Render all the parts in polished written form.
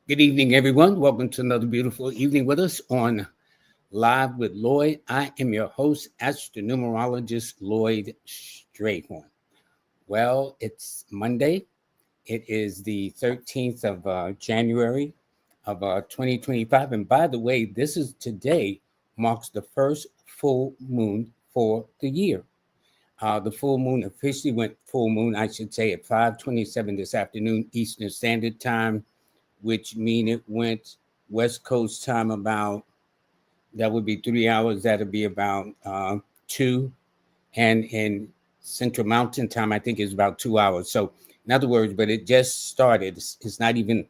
Good evening, everyone. Welcome to another beautiful evening with us on Live with Lloyd. I am your host, Numerologist Lloyd Strayhorn. Well, it's Monday. It is the 13th of January of 2025. And by the way, this is today marks the first full moon for the year. The full moon officially went full moon, I should say, at 5:27 this afternoon, Eastern Standard Time, which mean it went West Coast time about, that would be 3 hours. That'd be about two. And in Central Mountain time, I think it's about 2 hours. So in other words, but it just started. It's not even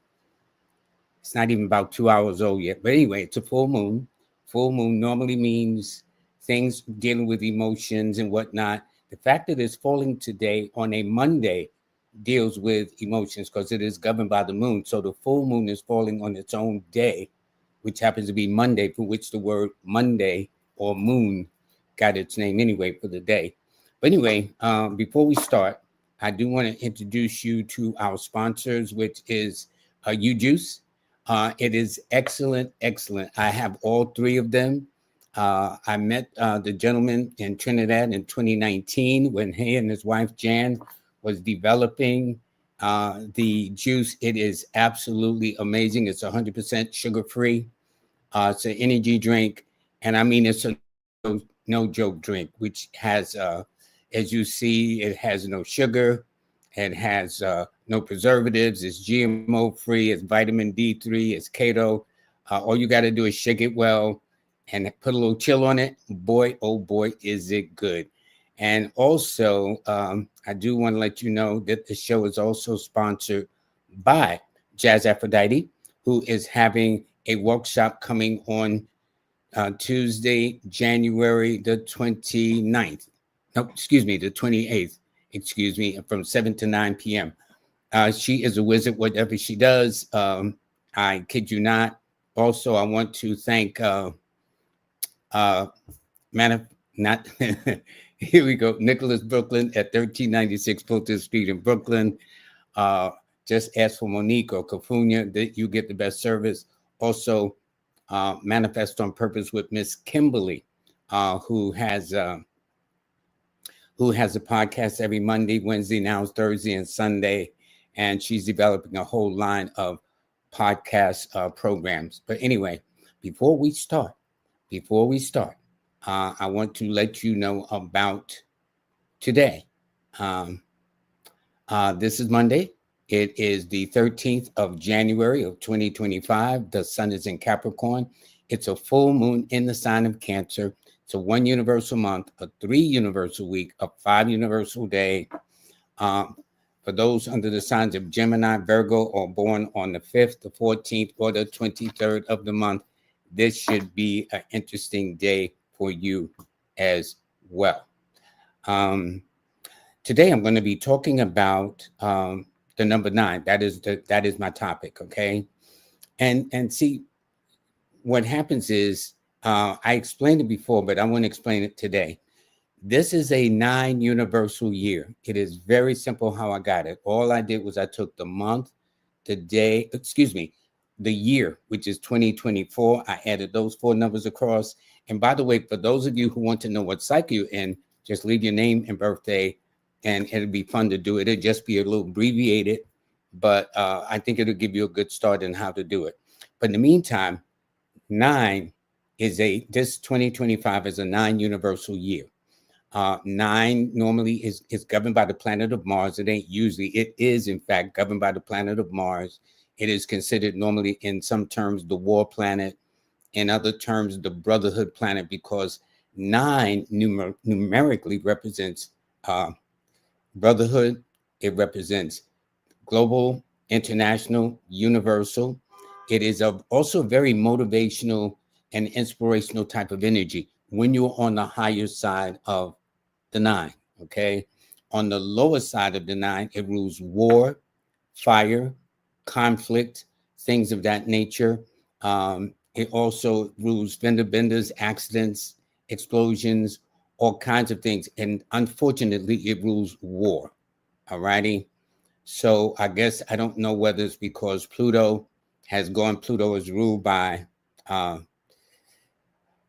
about 2 hours old yet. But anyway, it's a full moon. Full moon normally means things dealing with emotions and whatnot. The fact that it's falling today on a Monday deals with emotions because it is governed by the moon. So the full moon is falling on its own day, which happens to be Monday, for which the word Monday or moon got its name anyway for the day. But anyway, before we start, I do want to introduce you to our sponsors, which is U-Juice. It is excellent, excellent. I have all three of them. I met the gentleman in Trinidad in 2019 when he and his wife Jan was developing the juice. It is absolutely amazing. It's 100% sugar-free. It's an energy drink, and I mean it's a no joke drink, which has, as you see, it has no sugar, it has no preservatives, it's GMO free, it's vitamin D3, it's keto. All you got to do is shake it well and put a little chill on it. Boy, oh boy, is it good. And also, I do want to let you know that the show is also sponsored by Jazz Aphrodite, who is having a workshop coming on Tuesday, January the 29th. No, excuse me, the 28th, excuse me, from 7 to 9 p.m. She is a wizard, whatever she does. I kid you not. Also, I want to thank not here we go, Nicholas Brooklyn at 1396 Fulton Street in Brooklyn. Just ask for Monique or Kafunya, that you get the best service. Also, Manifest on Purpose with Miss Kimberly, who has a podcast every Monday, Wednesday, now Thursday, and Sunday, and she's developing a whole line of podcast programs. But anyway, before we start, I want to let you know about today. This is Monday. It is the 13th of January of 2025. The sun is in Capricorn. It's a full moon in the sign of Cancer. It's a 1 universal month, a 3 universal week, a 5 universal day. For those under the signs of Gemini, Virgo, or born on the 5th, the 14th, or the 23rd of the month, this should be an interesting day for you as well. Today, I'm going to be talking about the number 9. That is my topic. Okay. And see, what happens is, I explained it before, but I want to explain it today. This is a 9 universal year. It is very simple how I got it. All I did was I took the month, the day, the year, which is 2024. I added those 4 numbers across. And by the way, for those of you who want to know what cycle you're in, just leave your name and birthday, and it'll be fun to do it. It'll just be a little abbreviated, but I think it'll give you a good start in how to do it. But in the meantime, 9 is this 2025 is a 9 universal year. 9 normally is governed by the planet of Mars. It ain't usually. It is, in fact, governed by the planet of Mars. It is considered normally, in some terms, the war planet, in other terms, the brotherhood planet, because 9 numerically represents brotherhood. It represents global, international, universal. It is also very motivational and inspirational type of energy when you're on the higher side of the 9. Okay. On the lower side of the 9, it rules war, fire, conflict, things of that nature. It also rules fender benders, accidents, explosions, all kinds of things. And unfortunately, it rules war. All righty. So I guess I don't know whether it's because Pluto has gone. Pluto is ruled by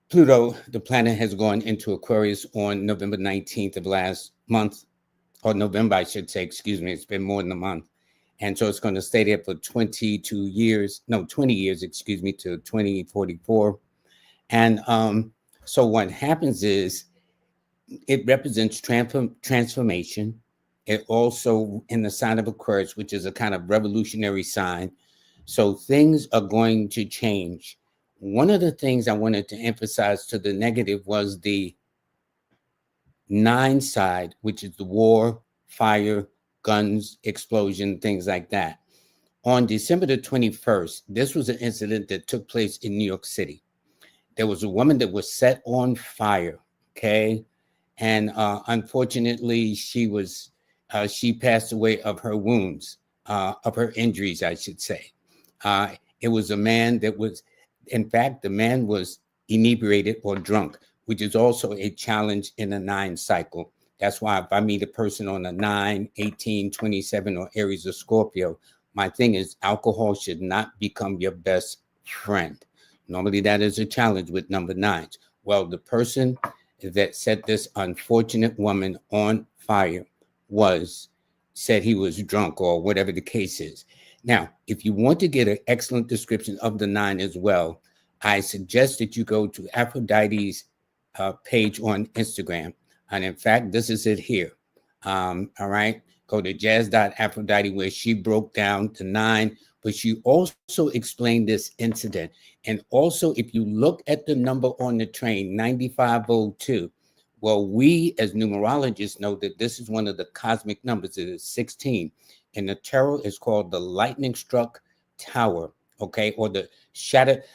Pluto. The planet has gone into Aquarius on November 19th of last month, or November, I should say, excuse me. It's been more than a month. And so it's going to stay there for 22 years, no, 20 years, excuse me, to 2044. And so what happens is it represents transformation. It also in the sign of Aquarius, which is a kind of revolutionary sign. So things are going to change. One of the things I wanted to emphasize to the negative was the 9 side, which is the war, fire, guns, explosion, things like that. On December the 21st, this was an incident that took place in New York City. There was a woman that was set on fire, okay? And unfortunately, she passed away of her wounds, of her injuries, I should say. It was a man that was, in fact, the man was inebriated or drunk, which is also a challenge in a 9 cycle. That's why if I meet a person on a 9, 18, 27, or Aries or Scorpio, my thing is alcohol should not become your best friend. Normally that is a challenge with number 9s. Well, the person that set this unfortunate woman on fire said he was drunk or whatever the case is. Now, if you want to get an excellent description of the 9 as well, I suggest that you go to Aphrodite's page on Instagram. And in fact, this is it here. All right. Go to jazz.aphrodite where she broke down the 9, but she also explained this incident. And also, if you look at the number on the train, 9502, well, we as numerologists know that this is one of the cosmic numbers. It is 16. And the tarot is called the lightning struck tower, okay? Or the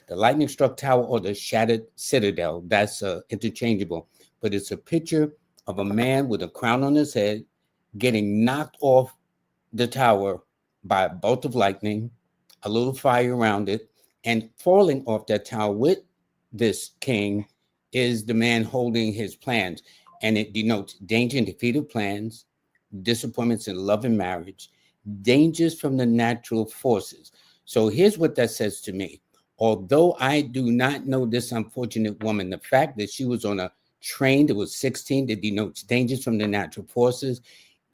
lightning struck tower or the shattered citadel. That's interchangeable. But it's a picture of a man with a crown on his head getting knocked off the tower by a bolt of lightning, a little fire around it, and falling off that tower with this king is the man holding his plans. And it denotes danger and defeat of plans, disappointments in love and marriage, dangers from the natural forces. So here's what that says to me. Although I do not know this unfortunate woman, the fact that she was on a train that was 16 that denotes dangers from the natural forces,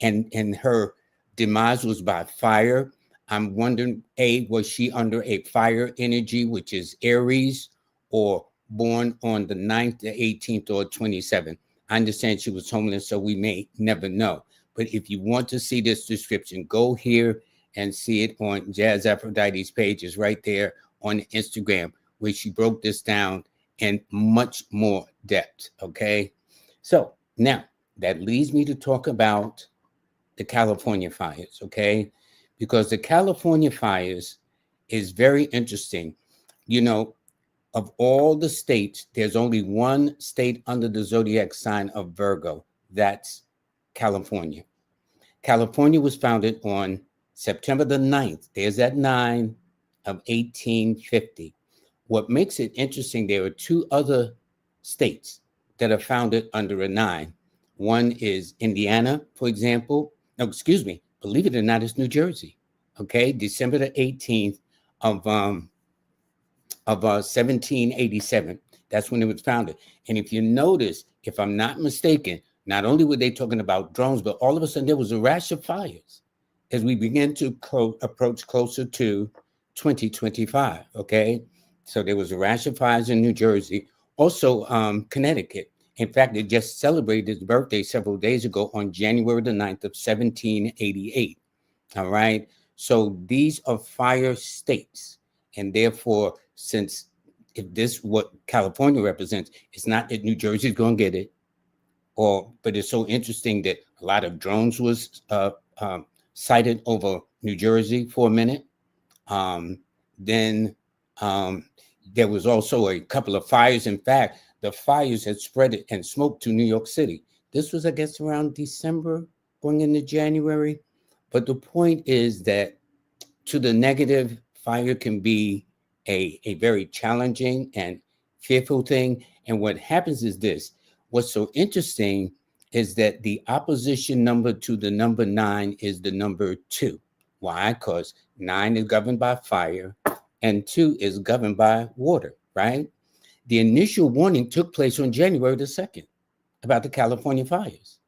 and her demise was by fire. I'm wondering, was she under a fire energy, which is Aries, or born on the 9th, the 18th, or 27th? I understand she was homeless, so we may never know. But if you want to see this description, go here and see it on Jazz Aphrodite's page. Is right there on Instagram, where she broke this down in much more depth, okay? So now that leads me to talk about the California fires, okay? Because the California fires is very interesting. You know, of all the states, there's only one state under the zodiac sign of Virgo. That's California. California was founded on September the 9th. There's that 9 of 1850. What makes it interesting, there are 2 other states that are founded under a 9. One is Indiana, for example. No, excuse me. Believe it or not, it's New Jersey. Okay, December the 18th of 1787. That's when it was founded. And if you notice, if I'm not mistaken, not only were they talking about drones, but all of a sudden there was a rash of fires as we began to approach closer to 2025. Okay, so there was a rash of fires in New Jersey, also Connecticut. In fact, it just celebrated its birthday several days ago on January the 9th of 1788. All right. So these are fire states. And therefore, since if this what California represents, it's not that New Jersey's going to get it, but it's so interesting that a lot of drones was sighted over New Jersey for a minute. Then there was also a couple of fires. In fact, the fires had spread it and smoke to New York City. This was, I guess, around December, going into January. But the point is that to the negative, fire can be a very challenging and fearful thing. And what happens is this. What's so interesting is that the opposition number to the number 9 is the number 2. Why? Because 9 is governed by fire. and 2 is governed by water, right? The initial warning took place on January the 2nd about the California fires.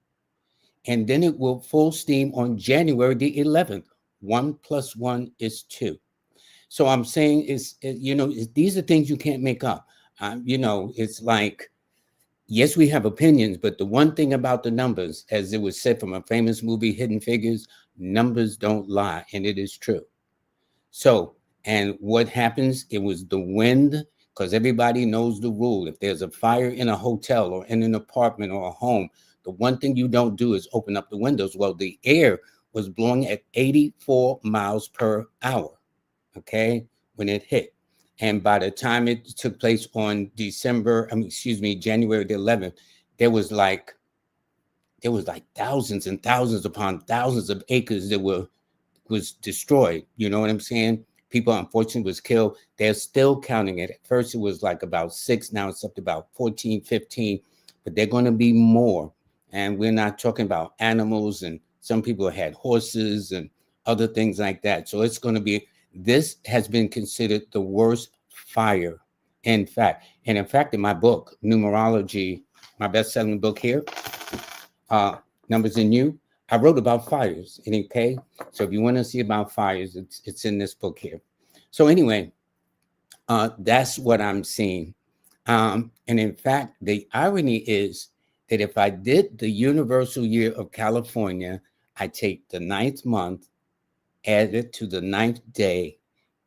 And then it will full steam on January the 11th. 1 plus 1 is 2. So I'm saying these are things you can't make up. It's like, yes, we have opinions, but the one thing about the numbers, as it was said from a famous movie, Hidden Figures, numbers don't lie, and it is true. So, and what happens? It was the wind, because everybody knows the rule. If there's a fire in a hotel or in an apartment or a home, the one thing you don't do is open up the windows. Well, the air was blowing at 84 miles per hour, okay, when it hit. And by the time it took place on January the 11th, there was like thousands and thousands upon thousands of acres that was destroyed. You know what I'm saying? People unfortunately was killed. They're still counting it. At first it was like about 6. Now it's up to about 14, 15, but they're going to be more. And we're not talking about animals, and some people had horses and other things like that. So it's going to be, this has been considered the worst fire. In fact, in my book, Numerology, my best-selling book here, Numbers in You, I wrote about fires. Okay, so if you want to see about fires, it's in this book here. So anyway, that's what I'm seeing. And in fact, the irony is that if I did the universal year of California, I take the 9th month, add it to the 9th day,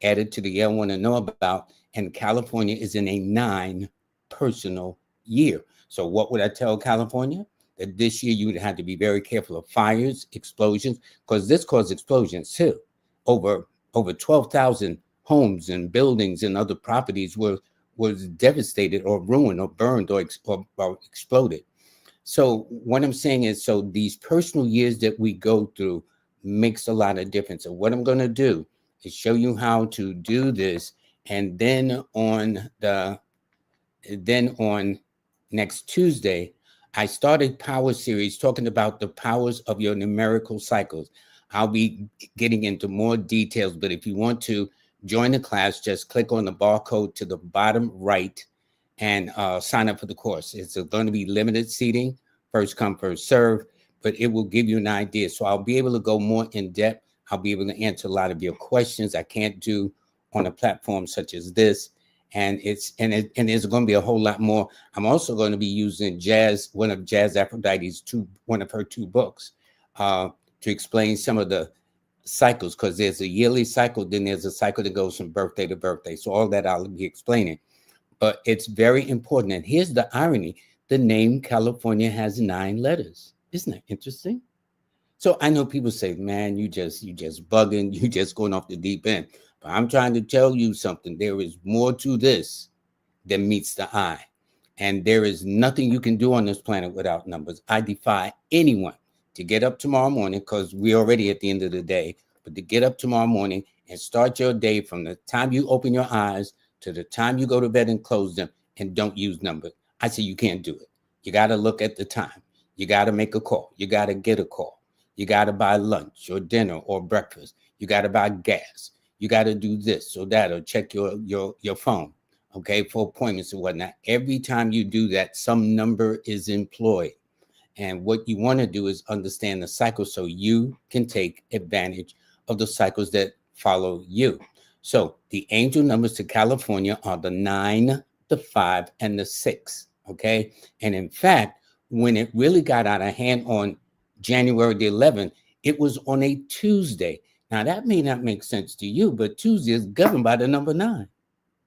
add it to the year I want to know about, and California is in a 9 personal year. So what would I tell California? That this year you would have to be very careful of fires, explosions, because this caused explosions too. Over 12,000 homes and buildings and other properties was devastated or ruined or burned or exploded. So what I'm saying is, so these personal years that we go through makes a lot of difference. So what I'm going to do is show you how to do this, and then on next Tuesday, I started Power Series talking about the powers of your numerical cycles. I'll be getting into more details, but if you want to join the class, just click on the barcode to the bottom right and sign up for the course. It's going to be limited seating, first come, first serve, but it will give you an idea. So I'll be able to go more in depth. I'll be able to answer a lot of your questions I can't do on a platform such as this. And there's going to be a whole lot more. I'm also going to be using one of Jazz Aphrodite's one of her 2 books to explain some of the cycles, because there's a yearly cycle, then there's a cycle that goes from birthday to birthday. So all that I'll be explaining. But it's very important. And here's the irony. The name California has 9 letters. Isn't that interesting? So I know people say, man, you just bugging, you just going off the deep end. But I'm trying to tell you something. There is more to this than meets the eye. And there is nothing you can do on this planet without numbers. I defy anyone to get up tomorrow morning, because we're already at the end of the day, but to get up tomorrow morning and start your day from the time you open your eyes to the time you go to bed and close them, and don't use numbers. I say you can't do it. You got to look at the time. You got to make a call. You got to get a call. You got to buy lunch or dinner or breakfast. You got to buy gas. You got to do this or that, or check your phone, okay, for appointments and whatnot. Every time you do that, some number is employed. And what you want to do is understand the cycle so you can take advantage of the cycles that follow you. So the angel numbers to California are the 9, the 5, and the 6, okay? And in fact, when it really got out of hand on January the 11th, it was on a Tuesday. Now, that may not make sense to you, but Tuesday is governed by the number 9.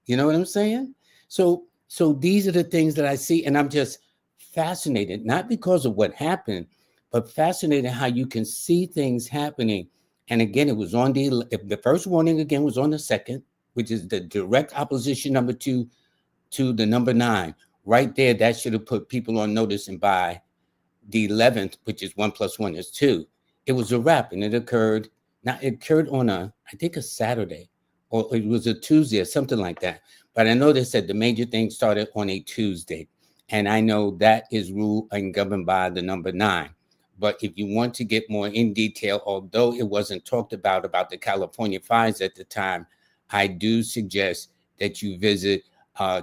You know what I'm saying? So these are the things that I see, and I'm just fascinated, not because of what happened, but fascinated how you can see things happening. And again, it was on the first warning again was on the 2nd, which is the direct opposition number 2 to the number 9. Right there, that should have put people on notice. And by the 11th, which is 1 plus 1 is 2, it was a wrap, and it occurred. Now it occurred on I think a Saturday, or it was a Tuesday or something like that. But I know they said the major thing started on a Tuesday. And I know that is ruled and governed by the number 9. But if you want to get more in detail, although it wasn't talked about the California fires at the time, I do suggest that you visit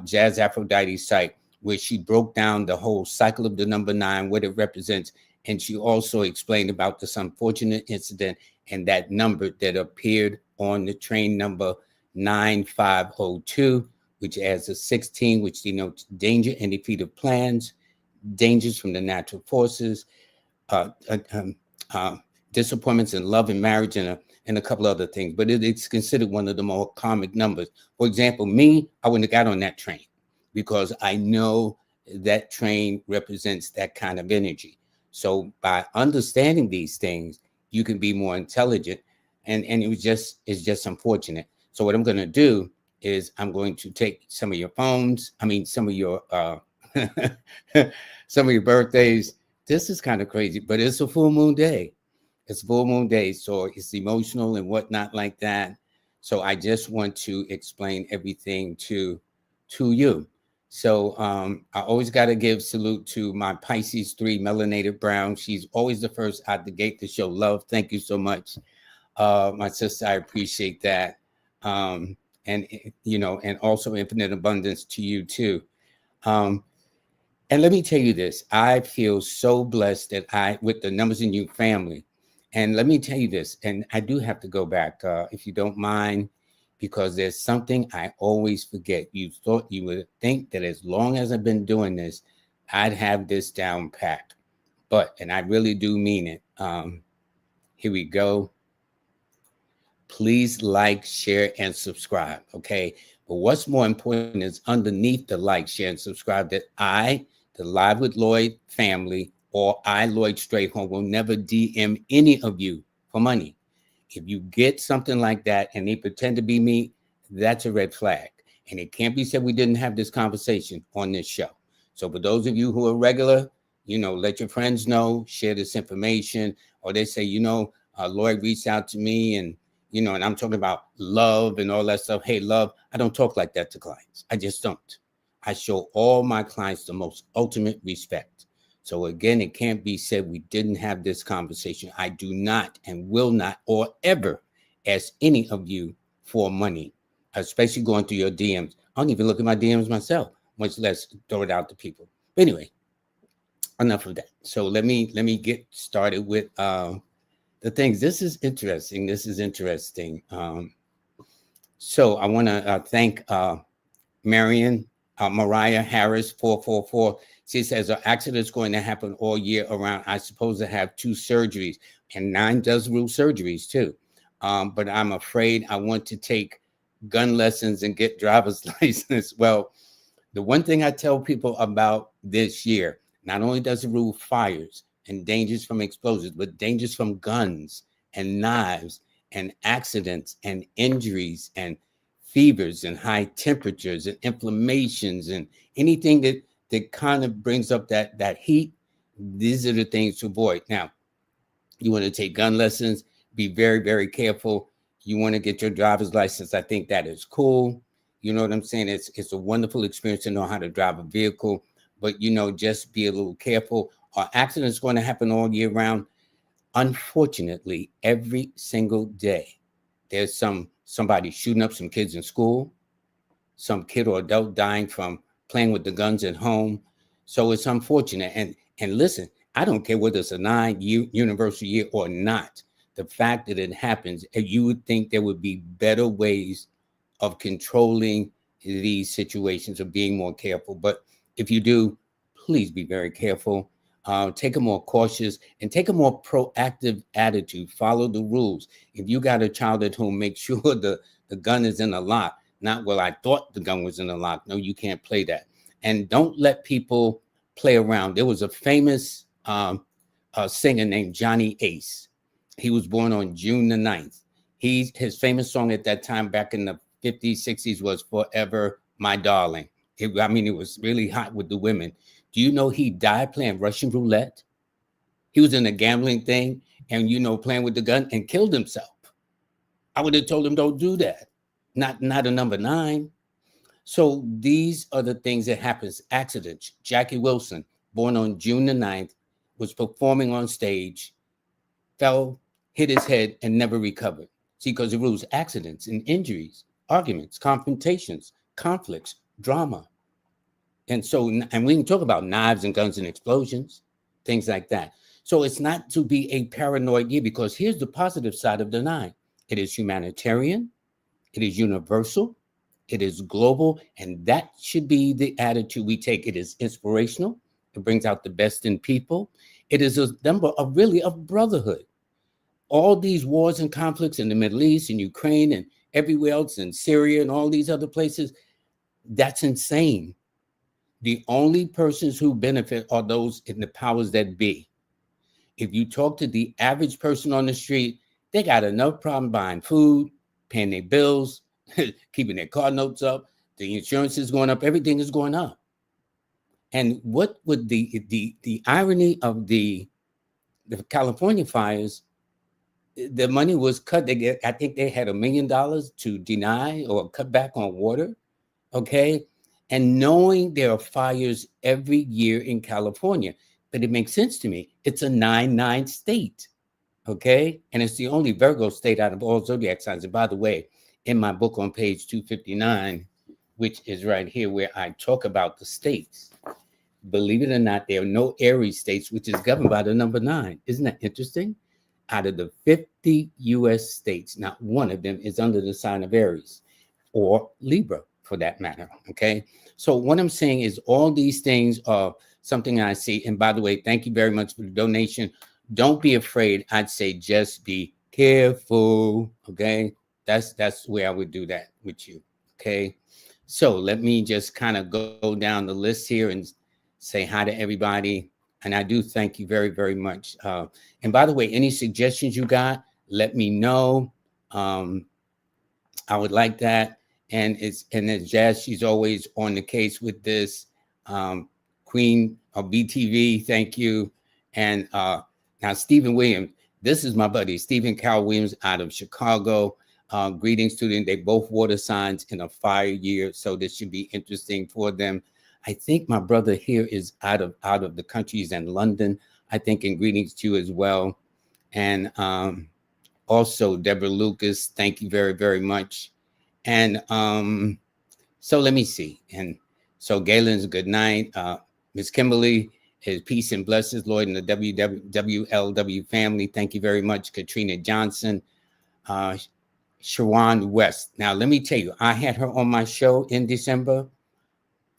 Jazz Aphrodite's site, where she broke down the whole cycle of the number 9, what it represents. And she also explained about this unfortunate incident and that number that appeared on the train number 9502, which adds a 16, which denotes danger and defeat of plans, dangers from the natural forces, uh, uh, um, uh, disappointments in love and marriage, and a couple other things. But it's considered one of the more karmic numbers. For example, me, I wouldn't have got on that train because I know that train represents that kind of energy. So by understanding these things, you can be more intelligent. And it's just unfortunate. So what I'm going to do is I'm going to take some of your phones, some of your some of your birthdays. This is kind of crazy, but it's a full moon day. It's full moon day, so it's emotional and whatnot like that. So I just want to explain everything to you. So I always got to give salute to my Pisces 3 melanated brown. She's always the first out the gate to show love. Thank you so much, my sister. I appreciate that. And and also infinite abundance to you too. Um, and let me tell you this, I feel so blessed that with the numbers in you family. And let me tell you this, and I do have to go back, if you don't mind, because there's something I always forget. You thought you would think that as long as I've been doing this, I'd have this down packed. And I really do mean it. Here we go. Please like, share, and subscribe, okay? But what's more important is underneath the like, share, and subscribe that the Live with Lloyd family, or LLoyd Strayhorn, will never DM any of you for money. If you get something like that and they pretend to be me, that's a red flag. And it can't be said we didn't have this conversation on this show. So for those of you who are regular, let your friends know, share this information, or they say, Lloyd reached out to me and I'm talking about love and all that stuff. Hey, love, I don't talk like that to clients. I just don't. I show all my clients the most ultimate respect. So again, it can't be said we didn't have this conversation. I do not and will not or ever ask any of you for money, especially going through your DMs. I don't even look at my DMs myself, much less throw it out to people. But anyway, enough of that. So let me get started with the things. This is interesting. So I want to thank Mariah Harris 444. She says, an accident's going to happen all year around. I suppose to have 2 surgeries, and 9 does rule surgeries too. But I'm afraid I want to take gun lessons and get driver's license. Well, the one thing I tell people about this year, not only does it rule fires and dangers from explosives, but dangers from guns and knives and accidents and injuries and fevers and high temperatures and inflammations and anything that kind of brings up that heat. These are the things to avoid. Now, you want to take gun lessons, be very, very careful. You want to get your driver's license. I think that is cool. You know what I'm saying? It's a wonderful experience to know how to drive a vehicle, but just be a little careful. Accidents going to happen all year round. Unfortunately, every single day, there's somebody shooting up some kids in school, some kid or adult dying from playing with the guns at home. So it's unfortunate. And listen, I don't care whether it's a 9-year universal year or not. The fact that it happens, you would think there would be better ways of controlling these situations, of being more careful. But if you do, please be very careful. Take a more cautious and take a more proactive attitude. Follow the rules. If you got a child at home, make sure the gun is in a lock. Not, well, I thought the gun was in a lock. No, you can't play that. And don't let people play around. There was a famous singer named Johnny Ace. He was born on June the 9th. His famous song at that time back in the 50s, 60s was Forever My Darling. It was really hot with the women. Do you know he died playing Russian roulette? He was in a gambling thing and, playing with the gun and killed himself. I would have told him, don't do that. Not a number 9. So these are the things that happens. Accidents. Jackie Wilson, born on June the 9th, was performing on stage, fell, hit his head, and never recovered. See, because it rules accidents and injuries arguments, confrontations, conflicts, drama. And we can talk about knives and guns and explosions, things like that. So it's not to be a paranoid year, because here's the positive side of the nine. It is humanitarian, it is universal, it is global, and that should be the attitude we take. It is inspirational, it brings out the best in people. It is a number of really of brotherhood. All these wars and conflicts in the Middle East and Ukraine and everywhere else, in Syria and all these other places, that's insane. The only persons who benefit are those in the powers that be. If you talk to the average person on the street, they got enough problem buying food, paying their bills, keeping their car notes up. The insurance is going up. Everything is going up. And what would the irony of the California fires? The money was cut. I think they had $1 million to deny or cut back on water. Okay. And knowing there are fires every year in California, but it makes sense to me. It's a 9-9 state. Okay. And it's the only Virgo state out of all zodiac signs. And by the way, in my book on page 259, which is right here where I talk about the states, believe it or not, there are no Aries states, which is governed by the number 9. Isn't that interesting? Out of the 50 US states, not one of them is under the sign of Aries or Libra for that matter. Okay. So what I'm saying is all these things are something I see. And by the way, thank you very much for the donation. Don't be afraid. I'd say just be careful. Okay. That's where I would do that with you. Okay. So let me just kind of go down the list here and say hi to everybody. And I do thank you very, very much. And by the way, any suggestions you got, let me know. I would like that. And then Jazz, she's always on the case with this. Queen of BTV, thank you. And now Stephen Williams, this is my buddy, Stephen Cal Williams out of Chicago. Greetings to them. They both water signs in a fire year, so this should be interesting for them. I think my brother here is out of the country. He's in London, I think, and greetings to you as well. And also Deborah Lucas, thank you very, very much. And so let me see. And so Galen's good night. Miss Kimberly is peace and blessings, Lloyd, and the WLW family. Thank you very much. Katrina Johnson, Shawan West. Now, let me tell you, I had her on my show in December.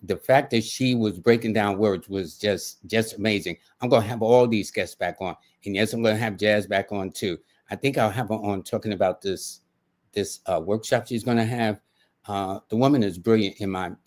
The fact that she was breaking down words was just amazing. I'm going to have all these guests back on. And yes, I'm going to have Jazz back on too. I think I'll have her on talking about this workshop she's going to have. The woman is brilliant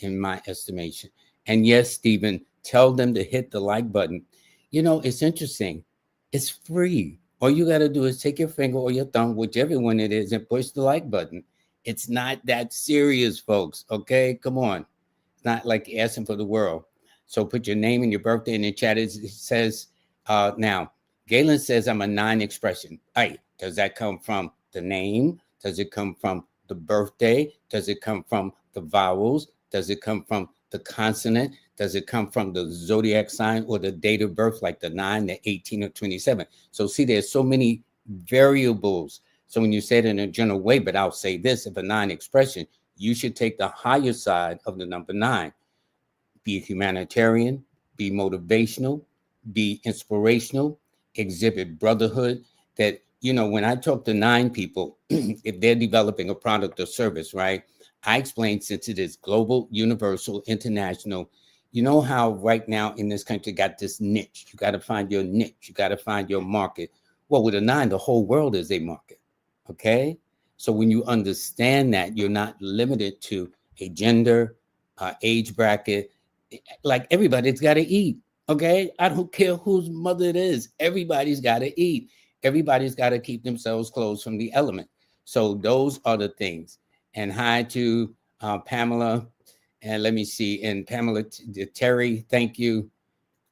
in my estimation. And yes, Stephen, tell them to hit the like button. You know, it's interesting. It's free. All you got to do is take your finger or your thumb, whichever one it is, and push the like button. It's not that serious, folks. Okay, come on. It's not like asking for the world. So put your name and your birthday in the chat. It says, now, Galen says I'm a 9 expression. Hey, does that come from the name? Does it come from the birthday? Does it come from the vowels? Does it come from the consonant? Does it come from the zodiac sign or the date of birth, like the 9, the 18, or 27? So see, there's so many variables. So when you say it in a general way, but I'll say this, if a 9 expression, you should take the higher side of the number 9. Be humanitarian, be motivational, be inspirational, exhibit brotherhood. That, you know, when I talk to 9 people, if they're developing a product or service, right, I explain, since it is global, universal, international, you know how right now in this country got this niche. You got to find your niche. You got to find your market. Well, with a 9, the whole world is a market. Okay. So when you understand that, you're not limited to a gender, age bracket. Like, everybody's got to eat. Okay. I don't care whose mother it is. Everybody's got to eat. Everybody's got to keep themselves closed from the element. So those are the things. And hi to Pamela. And let me see. And Pamela, Terry, thank you.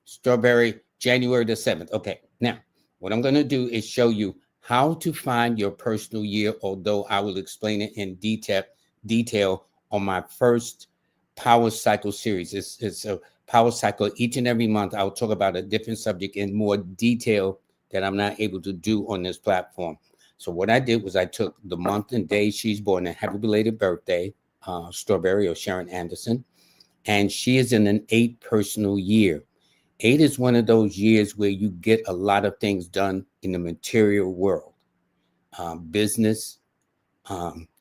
Strawberry, January the 7th. Okay. Now, what I'm going to do is show you how to find your personal year, although I will explain it in detail on my first Power Cycle series. It's a Power Cycle. Each and every month, I'll talk about a different subject in more detail that I'm not able to do on this platform. So what I did was I took the month and day she's born, a happy belated birthday, Strawberry or Sharon Anderson, and she is in an 8 personal year. 8 is one of those years where you get a lot of things done in the material world. Business,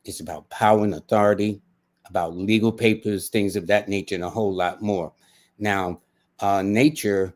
it's about power and authority, about legal papers, things of that nature, and a whole lot more. Now, nature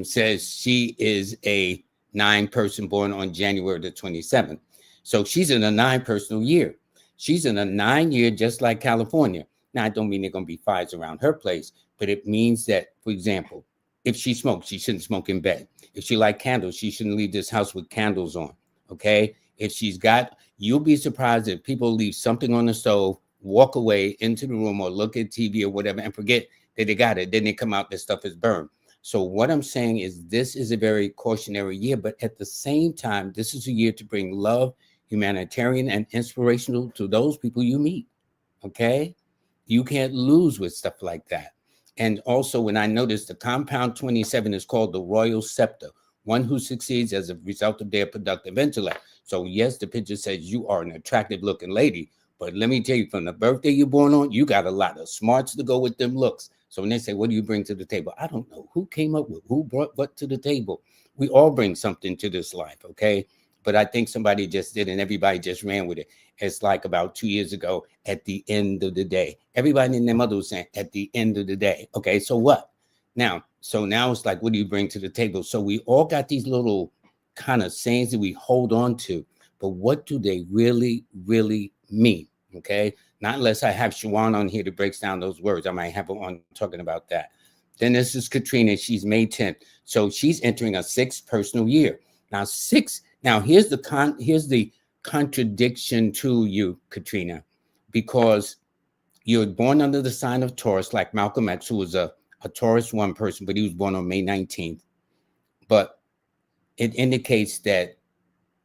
says she is a 9 person born on January the 27th. So she's in a 9 personal year. She's in a 9 year, just like California. Now, I don't mean they're going to be fires around her place, but it means that, for example, if she smokes, she shouldn't smoke in bed. If she likes candles, she shouldn't leave this house with candles on. Okay. If she's got, you'll be surprised if people leave something on the stove, walk away into the room or look at TV or whatever and forget that they got it. Then they come out, this stuff is burned. So what I'm saying is this is a very cautionary year, but at the same time, this is a year to bring love, humanitarian, and inspirational to those people you meet. Okay. You can't lose with stuff like that. And also, when I noticed the compound 27 is called the royal scepter, one who succeeds as a result of their productive intellect. So yes, the picture says you are an attractive looking lady, but let me tell you, from the birthday you're born on, you got a lot of smarts to go with them looks. So when they say, what do you bring to the table? I don't know who came up with, who brought what to the table. We all bring something to this life, okay? But I think somebody just did, and everybody just ran with it. It's like about 2 years ago, at the end of the day. Everybody and their mother was saying, at the end of the day. Okay, so what? Now it's like, what do you bring to the table? So we all got these little kind of sayings that we hold on to, but what do they really, really mean? Okay, not unless I have Shawan on here to break down those words. I might have her on talking about that. Then this is Katrina. She's May 10th. So she's entering a 6th personal year. Now here's the contradiction to you, Katrina, because you're born under the sign of Taurus, like Malcolm X, who was a Taurus 1 person, but he was born on May 19th. But it indicates that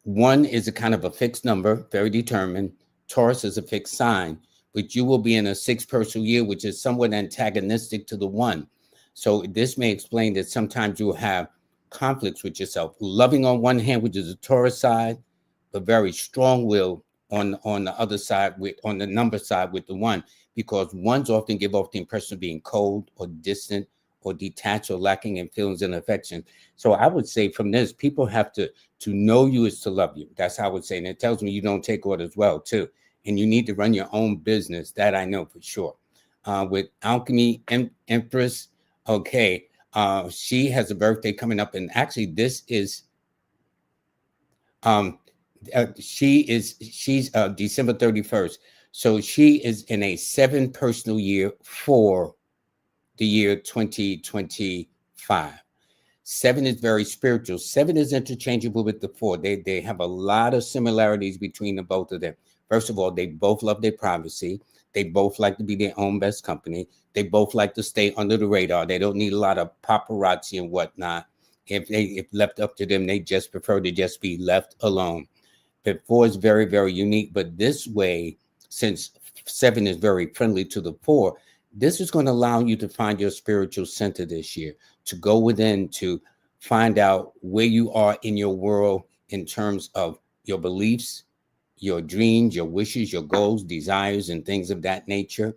1 is a kind of a fixed number, very determined. Taurus is a fixed sign, but you will be in a 6th personal year, which is somewhat antagonistic to the 1. So this may explain that sometimes you will have conflicts with yourself. Loving on one hand, which is a Taurus side, but very strong-willed on the other side, on the number side with the 1, because 1s often give off the impression of being cold or distant or detached or lacking in feelings and affection. So I would say from this, people have to know you is to love you. That's how I would say. And it tells me you don't take orders well, too. And you need to run your own business. That I know for sure. With Alchemy Empress, okay, she has a birthday coming up. And actually, this is, she's December 31st. So she is in a 7 personal year for the year 2025. 7 is very spiritual. 7 is interchangeable with the 4. They have a lot of similarities between the both of them. First of all, they both love their privacy. They both like to be their own best company. They both like to stay under the radar. They don't need a lot of paparazzi and whatnot. If left up to them, they just prefer to just be left alone. But 4 is very, very unique. But this way, since 7 is very friendly to the 4, this is going to allow you to find your spiritual center this year, to go within, to find out where you are in your world in terms of your beliefs, your dreams, your wishes, your goals, desires, and things of that nature.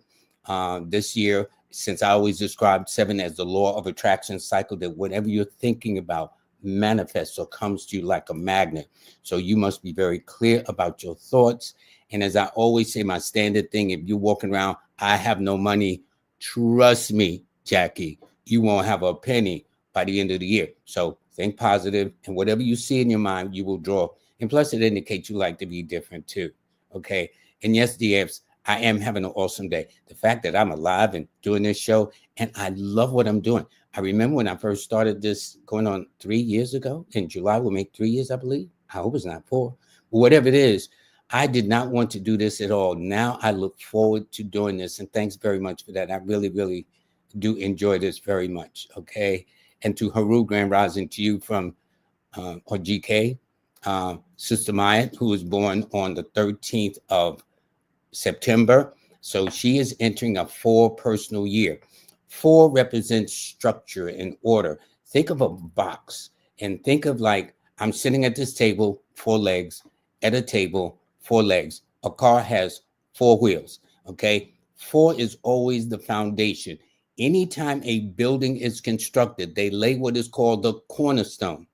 This year, since I always describe 7 as the law of attraction cycle, that whatever you're thinking about manifests or comes to you like a magnet. So you must be very clear about your thoughts. And as I always say, my standard thing, if you're walking around, I have no money, trust me, Jackie, you won't have a penny by the end of the year. So think positive, and whatever you see in your mind, you will draw. And plus, it indicates you like to be different too. Okay. And yes, DFs, I am having an awesome day. The fact that I'm alive and doing this show, and I love what I'm doing. I remember when I first started this going on 3 years ago. In July, we'll make 3 years, I believe. I hope it's not 4. But whatever it is, I did not want to do this at all. Now I look forward to doing this. And thanks very much for that. I really, really do enjoy this very much. Okay. And to Haru, Grand Rising, to you from, or GK, Sister Maya, who was born on the 13th of September. So she is entering a 4 personal year. 4 represents structure and order. Think of a box and think of like I'm sitting at this table, 4 legs, at a table, 4 legs. A car has 4 wheels. Okay. 4 is always the foundation. Anytime a building is constructed, they lay what is called the cornerstone.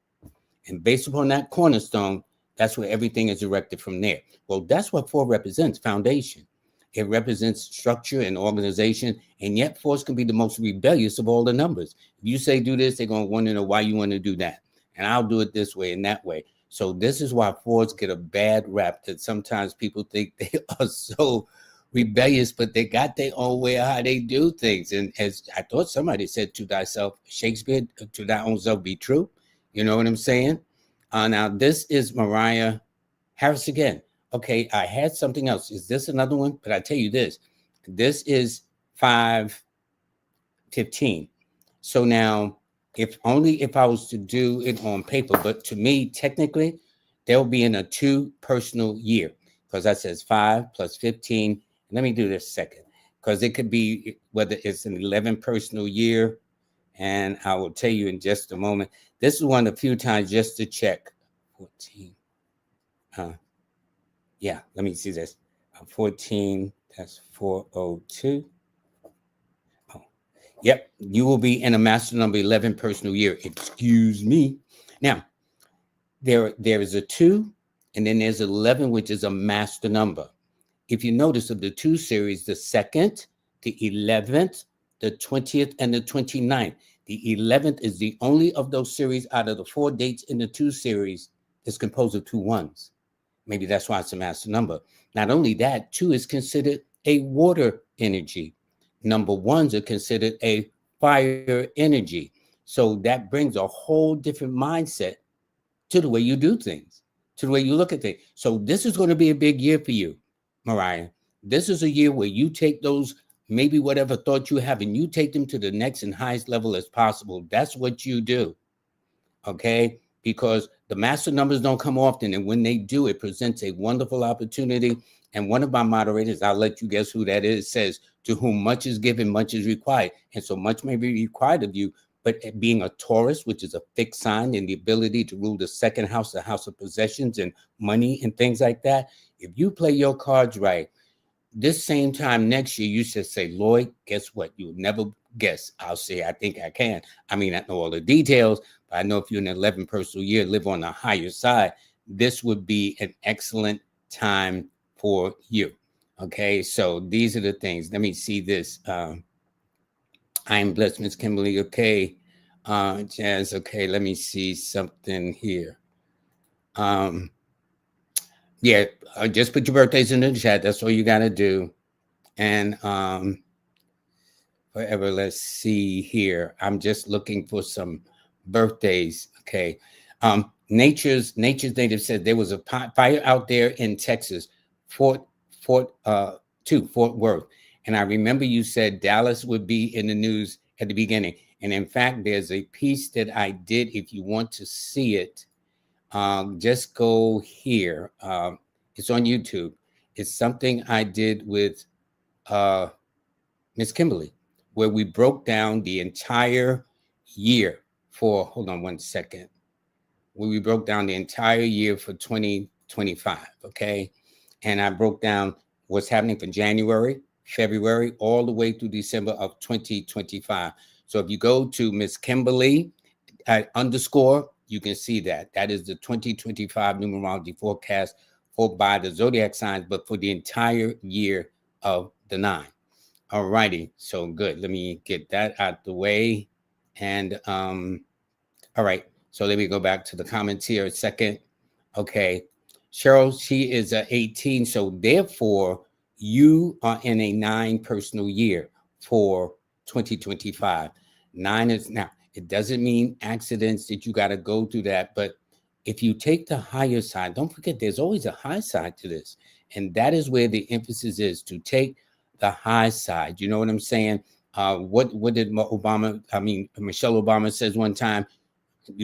And based upon that cornerstone, that's where everything is erected from there. Well, that's what 4 represents, foundation. It represents structure and organization, and yet 4s can be the most rebellious of all the numbers. If you say do this, they're going to want to know why you want to do that. And I'll do it this way and that way. So this is why 4s get a bad rap, that sometimes people think they are so rebellious, but they got their own way of how they do things. And as I thought somebody said, to thyself, Shakespeare, to thy own self be true. You know what I'm saying? Now, this is Mariah Harris again. Okay, I had something else. Is this another one? But I tell you this. This is 515. So now, if I was to do it on paper, but to me, technically, they'll be in a 2 personal year, because that says 5 plus 15. Let me do this second, because it could be whether it's an 11 personal year. And I will tell you in just a moment. This is one of the few times just to check. 14. Yeah, let me see this. 14, that's 402. Oh, yep, you will be in a master number 11 personal year. Excuse me. Now, there is a 2, and then there's 11, which is a master number. If you notice, of the 2 series, the 2nd, the 11th, the 20th, and the 29th. The 11th is the only of those series out of the 4 dates in the 2 series is composed of 2 1s. Maybe that's why it's a master number. Not only that, 2 is considered a water energy. Number 1s are considered a fire energy. So that brings a whole different mindset to the way you do things, to the way you look at things. So this is going to be a big year for you, Mariah. This is a year where you take those, maybe whatever thought you have, and you take them to the next and highest level as possible. That's what you do. Okay? Because the master numbers don't come often. And when they do, it presents a wonderful opportunity. And one of my moderators, I'll let you guess who that is, says, to whom much is given, much is required. And so much may be required of you. But being a Taurus, which is a fixed sign, and the ability to rule the 2nd house, the house of possessions and money and things like that, if you play your cards right, this same time next year, you should say, Lloyd, guess what? You'll never guess. I'll say, I think I can. I mean, I know all the details, but I know if you're in an 11 personal year, live on the higher side, this would be an excellent time for you. Okay, so these are the things. Let me see this. I'm blessed, Miss Kimberly. Okay. Jazz. Okay. Let me see something here. Yeah. Just put your birthdays in the chat. That's all you got to do. And whatever. Let's see here. I'm just looking for some birthdays. Okay. Nature's Native said there was a fire out there in Texas, Fort Worth. And I remember you said Dallas would be in the news at the beginning. And in fact, there's a piece that I did. If you want to see it, just go here. It's on YouTube. It's something I did with Miss Kimberly, where we broke down the entire year for, hold on one second, where we broke down the entire year for 2025, okay? And I broke down what's happening for January, February, all the way through December of 2025. So if you go to Miss Kimberly _ you can see that. That is the 2025 numerology forecast for by the zodiac signs, but for the entire year of the 9. All righty. So good. Let me get that out the way. And all right. So let me go back to the comments here a second. Okay. Cheryl, she is 18. So therefore, you are in a 9 personal year for 2025. 9 is now, it doesn't mean accidents that you got to go through that. But if you take the higher side, don't forget there's always a high side to this. And that is where the emphasis is, to take the high side. You know what I'm saying? What did Michelle Obama says one time,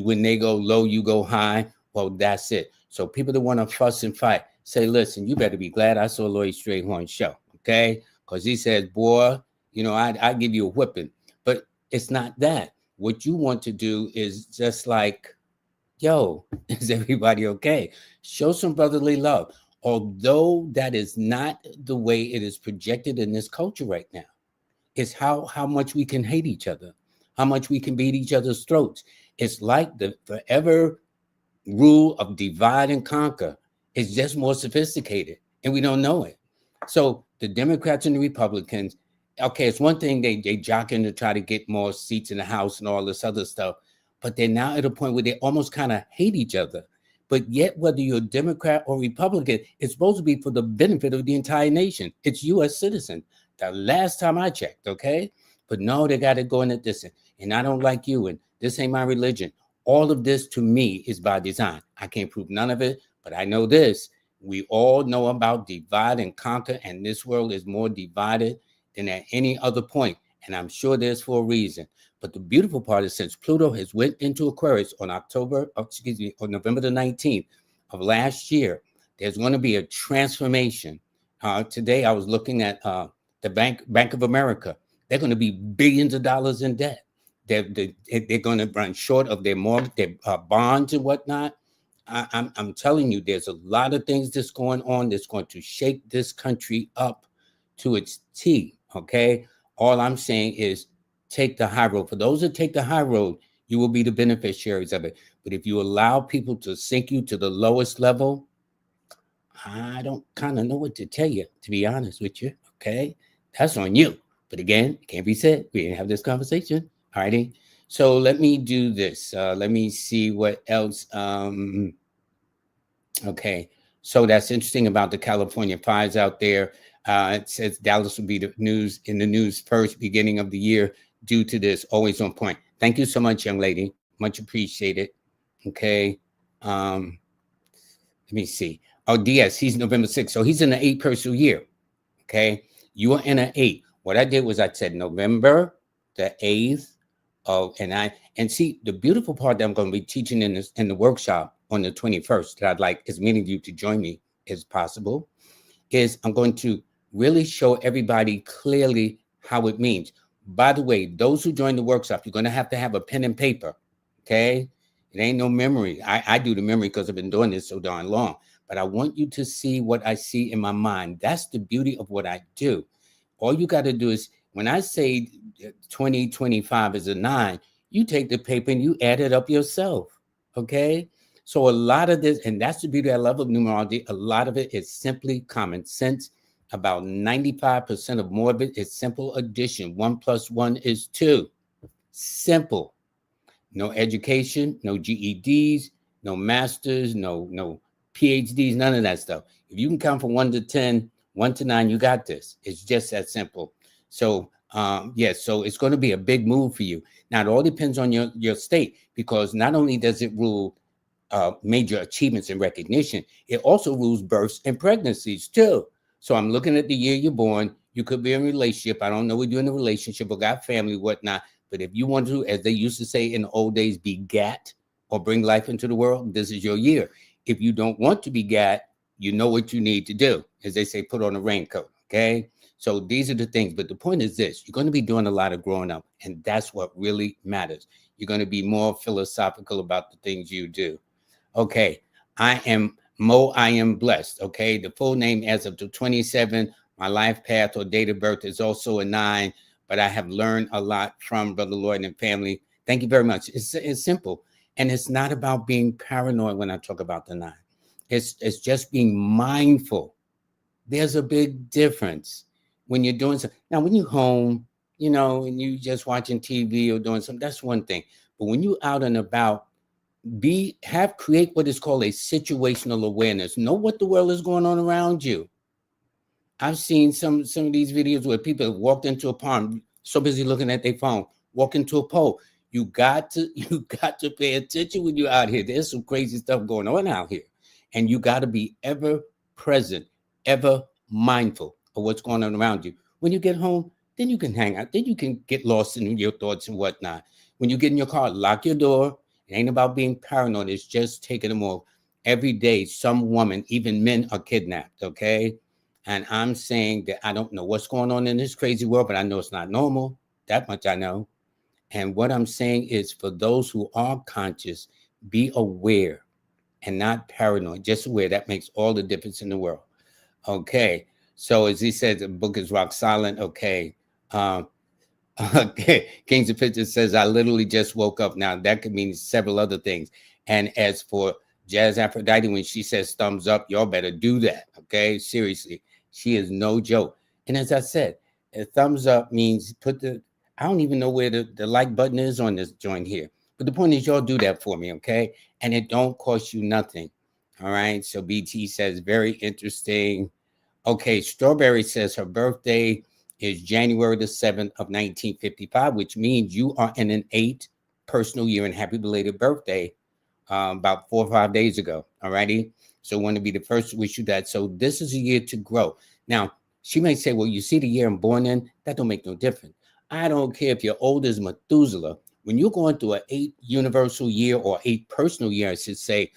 when they go low, you go high. Well, that's it. So people that want to fuss and fight, say, listen, you better be glad I saw LLoyd Strayhorn show, okay? Because he says, boy, you know, I give you a whipping. But it's not that. What you want to do is just like Yo, is everybody okay? Show some brotherly love. Although that is not the way it is projected in this culture right now, it's how much we can hate each other, how much we can beat each other's throats. It's like the forever rule of divide and conquer. It's just more sophisticated, and we don't know it. So the Democrats and the Republicans, okay, it's one thing they jockeying to try to get more seats in the House and all this other stuff, but they're now at a point where they almost kind of hate each other. But yet, whether you're a Democrat or Republican, it's supposed to be for the benefit of the entire nation. It's U.S. citizens. The last time I checked, okay? But no, they got to go in at this, and I don't like you, and this ain't my religion. All of this to me is by design. I can't prove none of it, but I know this. We all know about divide and conquer, and this world is more divided than at any other point. And I'm sure there's for a reason. But the beautiful part is since Pluto has went into Aquarius on on November the 19th of last year, there's going to be a transformation. Today I was looking at the Bank of America. They're going to be billions of dollars in debt. They're going to run short of their bonds and whatnot. I'm telling you, there's a lot of things that's going on that's going to shake this country up to its T. Okay, all I'm saying is take the high road. For those that take the high road, you will be the beneficiaries of it. But if you allow people to sink you to the lowest level, I don't kind of know what to tell you, to be honest with you. Okay, that's on you. But again, it can't be said. We didn't have this conversation. All righty. So let me do this. Let me see what else. Okay. So that's interesting about the California fires out there. It says Dallas will be the news first beginning of the year due to this. Always on point. Thank you so much, young lady. Much appreciated. Okay. Let me see. Oh, DS, he's November 6th. So he's in the 8 personal year. Okay. You are in an 8. What I did was I said November the 8th. And see, the beautiful part that I'm going to be teaching in the workshop on the 21st, that I'd like as many of you to join me as possible, is I'm going to really show everybody clearly how it means. By the way, those who join the workshop, you're going to have a pen and paper, okay? It ain't no memory. I do the memory because I've been doing this so darn long, but I want you to see what I see in my mind. That's the beauty of what I do. All you got to do is, when I say 2025 is a 9, you take the paper and you add it up yourself, okay? So a lot of this, and that's the beauty I love of numerology, a lot of it is simply common sense. About 95% of more of it is simple addition. 1 + 1 is 2. Simple. No education, no GEDs, no masters, no PhDs, none of that stuff. If you can count from 1 to 10, 1 to 9, you got this. It's just that simple. So so it's going to be a big move for you. Now, it all depends on your state, because not only does it rule major achievements and recognition, it also rules births and pregnancies too. So I'm looking at the year you're born. You could be in a relationship. I don't know if you're in a relationship or got family, whatnot. But if you want to, as they used to say in the old days, begat or bring life into the world, this is your year. If you don't want to begat, you know what you need to do. As they say, put on a raincoat, okay? So these are the things. But the point is this: you're going to be doing a lot of growing up, and that's what really matters. You're going to be more philosophical about the things you do. Okay, I am blessed. Okay, the full name as of the 27, my life path or date of birth is also a 9, but I have learned a lot from Brother Lloyd and family. Thank you very much. It's simple, and it's not about being paranoid when I talk about the 9. It's just being mindful. There's a big difference when you're doing something. Now, when you're home, and you just watching TV or doing something, that's one thing. But when you're out and about, create what is called a situational awareness. Know what the world is going on around you. I've seen some of these videos where people have walked into a pond, so busy looking at their phone, walk into a pole. You got to pay attention when you're out here. There's some crazy stuff going on out here, and you got to be ever present, ever mindful of what's going on around you. When you get home, then you can hang out. Then you can get lost in your thoughts and whatnot. When you get in your car, lock your door. It ain't about being paranoid. It's just taking them off. Every day, some woman, even men, are kidnapped, okay? And I'm saying that I don't know what's going on in this crazy world, but I know it's not normal. That much I know. And what I'm saying is, for those who are conscious, be aware and not paranoid, just aware. That makes all the difference in the world. Okay. So as he said, the book is rock solid. Okay. Okay. Kings of Pictures says, I literally just woke up. Now, that could mean several other things. And as for Jazz Aphrodite, when she says thumbs up, y'all better do that. Okay. Seriously. She is no joke. And as I said, a thumbs up means I don't even know where the like button is on this joint here. But the point is, y'all do that for me. Okay. And it don't cost you nothing. All right. So BT says, very interesting. Okay. Strawberry says her birthday is January the 7th of 1955, which means you are in an 8 personal year, and happy belated birthday about 4 or 5 days ago. All righty. So I want to be the first to wish you that. So this is a year to grow. Now, she may say, well, you see the year I'm born in, that don't make no difference. I don't care if you're old as Methuselah. When you're going through an 8 universal year or 8 personal year, I should say,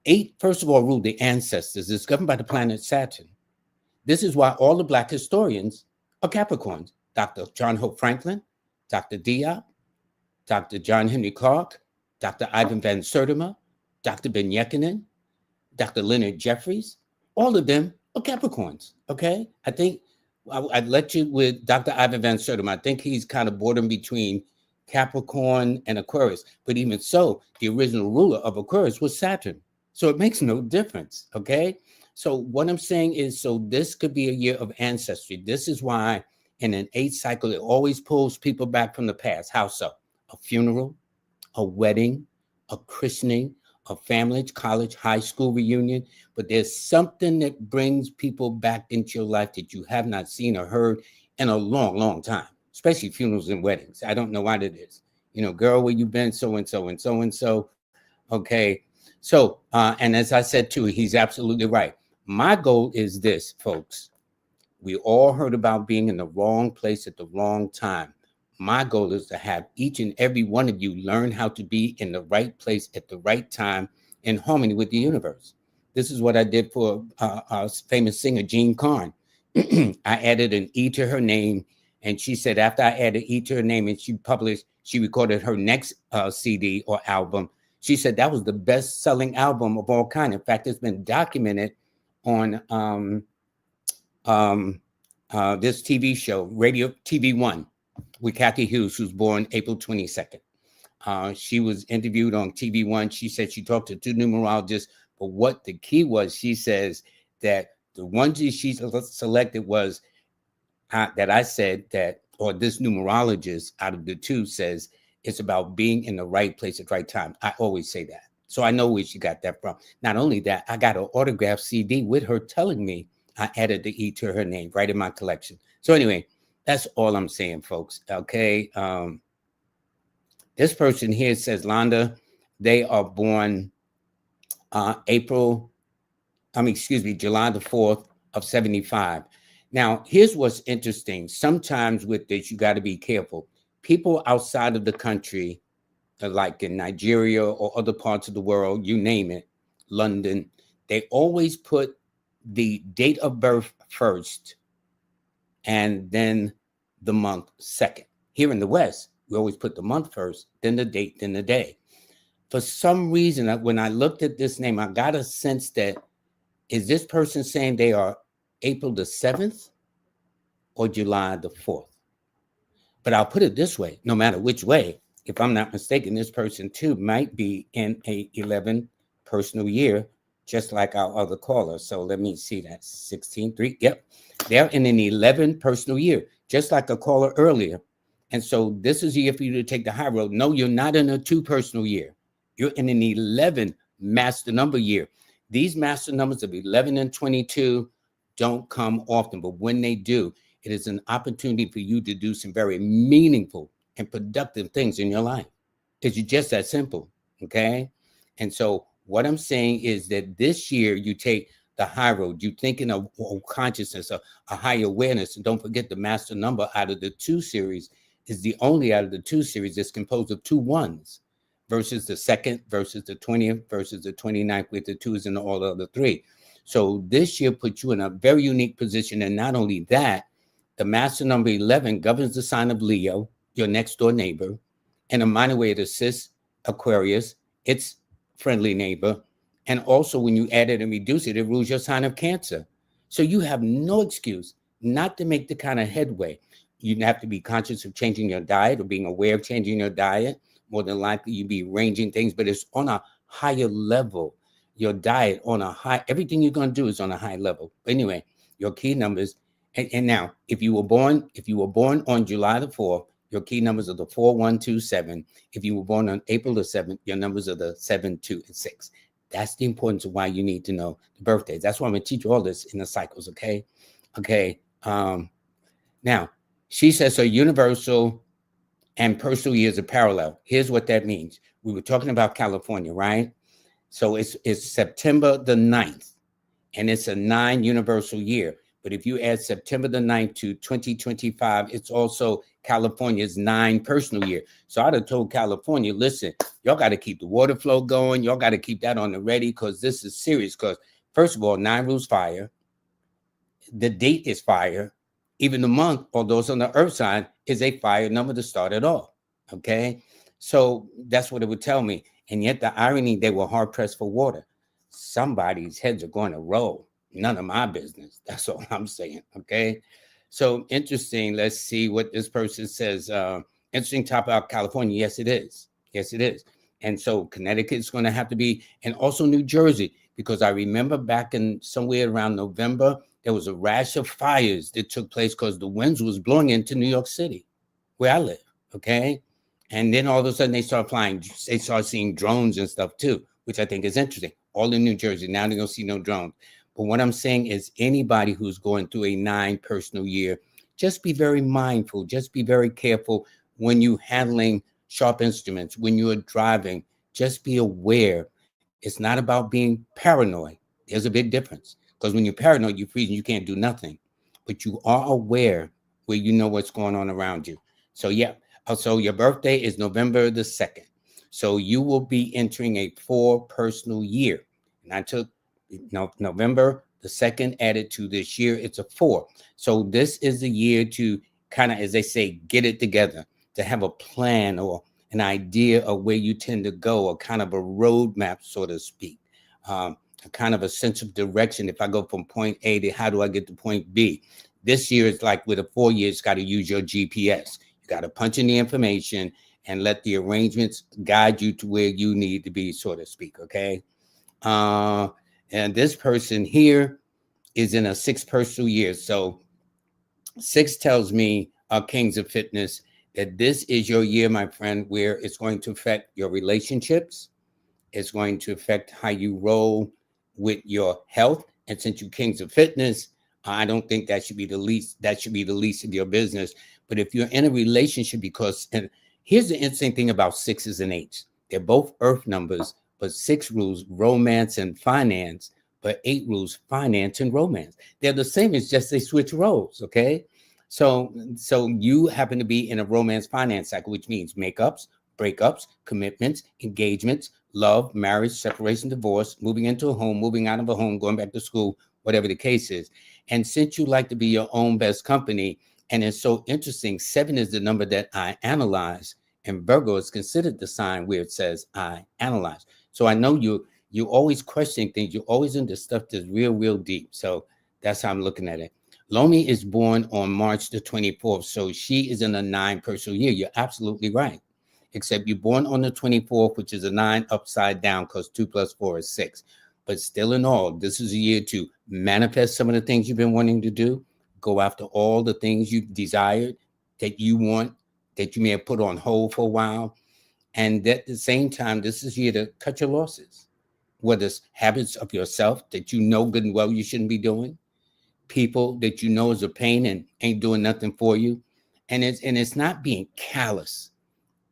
8, first of all, rule the ancestors. It's governed by the planet Saturn. This is why all the Black historians are Capricorns. Dr. John Hope Franklin, Dr. Diop, Dr. John Henry Clark, Dr. Ivan Van Sertima, Dr. Ben Yekinen, Dr. Leonard Jeffries, all of them are Capricorns, okay? I think I'd let you with Dr. Ivan Van Sertima. I think he's kind of bordering between Capricorn and Aquarius. But even so, the original ruler of Aquarius was Saturn. So it makes no difference, okay? So what I'm saying is, so this could be a year of ancestry. This is why in an 8 cycle, it always pulls people back from the past. How so? A funeral, a wedding, a christening, a family, college, high school reunion. But there's something that brings people back into your life that you have not seen or heard in a long, long time, especially funerals and weddings. I don't know why that is. You know, girl, where you been? So-and-so and so-and-so. Okay. So, and as I said too, he's absolutely right. My goal is this, folks. We all heard about being in the wrong place at the wrong time. My goal is to have each and every one of you learn how to be in the right place at the right time in harmony with the universe. This is what I did for our famous singer, Jean Carn. I added an E to her name. And she said, after I added E to her name and she recorded her next CD or album, she said that was the best selling album of all kind. In fact, it's been documented on this TV show, Radio TV One, with Kathy Hughes, who's born April 22nd. She was interviewed on TV One. She said she talked to 2 numerologists, but what the key was, she says that the ones she selected was that I said that, or this numerologist out of the 2 says it's about being in the right place at the right time. I always say that. So I know where she got that from. Not only that, I got an autographed CD with her telling me I added the E to her name right in my collection. So anyway, that's all I'm saying, folks. Okay. This person here says, Londa, they are born July the 4th of 75. Now, here's what's interesting. Sometimes with this, you got to be careful. People outside of the country, like in Nigeria or other parts of the world, you name it, London, they always put the date of birth first and then the month second. Here in the West, we always put the month first, then the date, then the day. For some reason, when I looked at this name, I got a sense that, is this person saying they are April the 7th or July the 4th? But I'll put it this way, no matter which way, if I'm not mistaken, this person too might be in a 11 personal year, just like our other caller. So let me see that, 16-3. Yep, they're in an 11 personal year, just like a caller earlier. And so this is a year for you to take the high road. No, you're not in a 2 personal year. You're in an 11 master number year. These master numbers of 11 and 22 don't come often, but when they do, it is an opportunity for you to do some very meaningful and productive things in your life. It's just that simple, okay? And so what I'm saying is that this year you take the high road. You thinking of consciousness, a higher awareness. And don't forget the master number out of the 2 series is the only out of the 2 series that's composed of 2 ones versus the 2nd, versus the 20th, versus the 29th, with the 2s and all the other 3. So this year puts you in a very unique position. And not only that, the master number 11 governs the sign of Leo, your next door neighbor, in a minor way it assists Aquarius its friendly neighbor. And also, when you add it and reduce it, it rules your sign of Cancer. So you have no excuse not to make the kind of headway. You have to be conscious of changing your diet or being aware of changing your diet. More than likely, you'd be arranging things, but it's on a higher level. Your diet on a high, everything you're going to do is on a high level. Anyway, your key numbers. And now, if you were born on July the 4th, your key numbers are the 4127. If you were born on April the 7th, your numbers are the 7, 2, and 6. That's the importance of why you need to know the birthdays. That's why I'm going to teach you all this in the cycles, okay? Okay. Now, she says so universal and personal years are parallel. Here's what that means. We were talking about California, right? So it's September the 9th, and it's a 9 universal year. But if you add September the 9th to 2025, it's also California's 9 personal year. So I'd have told California, listen, y'all got to keep the water flow going. Y'all got to keep that on the ready because this is serious. Because first of all, 9 rules fire. The date is fire. Even the month, although it's on the earth sign, is a fire number to start it off. Okay. So that's what it would tell me. And yet the irony, they were hard pressed for water. Somebody's heads are going to roll. None of my business. That's all I'm saying. Okay. So interesting. Let's see what this person says. Interesting topic about California. Yes, it is. Yes, it is. And so Connecticut's going to have to be, and also New Jersey, because I remember back in somewhere around November, there was a rash of fires that took place because the winds was blowing into New York City, where I live. Okay. And then all of a sudden they start flying. They start seeing drones and stuff too, which I think is interesting. All in New Jersey. Now they're going to see no drones. But what I'm saying is anybody who's going through a 9 personal year, just be very mindful. Just be very careful when you're handling sharp instruments, when you're driving. Just be aware. It's not about being paranoid. There's a big difference. Because when you're paranoid, you're freezing, you can't do nothing. But you are aware where you know what's going on around you. So yeah. So your birthday is November the 2nd. So you will be entering a 4 personal year. And I took November the 2nd added to this year. It's a 4. So this is the year to kind of, as they say, get it together, to have a plan or an idea of where you tend to go, or kind of a roadmap, so to speak. A kind of a sense of direction. If I go from point A to how do I get to point B? This year is like with a 4 year, it's got to use your GPS. You got to punch in the information and let the arrangements guide you to where you need to be, so to speak. Okay. And this person here is in a 6 personal year. So 6 tells me, Kings of Fitness, that this is your year, my friend, where it's going to affect your relationships. It's going to affect how you roll with your health. And since you Kings of Fitness, I don't think that should be the least. That should be the least of your business. But if you're in a relationship, and here's the interesting thing about 6s and 8s. They're both earth numbers, but 6 rules romance and finance, but 8 rules finance and romance. They're the same, it's just they switch roles, okay? So you happen to be in a romance finance cycle, which means makeups, breakups, commitments, engagements, love, marriage, separation, divorce, moving into a home, moving out of a home, going back to school, whatever the case is. And since you like to be your own best company, and it's so interesting, 7 is the number that I analyze, and Virgo is considered the sign where it says I analyze. So I know you always questioning things. You're always into stuff that's real deep. So that's how I'm looking at it. Lomi is born on March the 24th. So she is in a 9 personal year. You're absolutely right. Except you're born on the 24th, which is a 9 upside down, because 2 plus 4 is 6. But still in all, this is a year to manifest some of the things you've been wanting to do. Go after all the things you've desired that you want, that you may have put on hold for a while. And at the same time, this is a year to cut your losses. Whether it's habits of yourself that you know good and well you shouldn't be doing, people that you know is a pain and ain't doing nothing for you. And it's not being callous.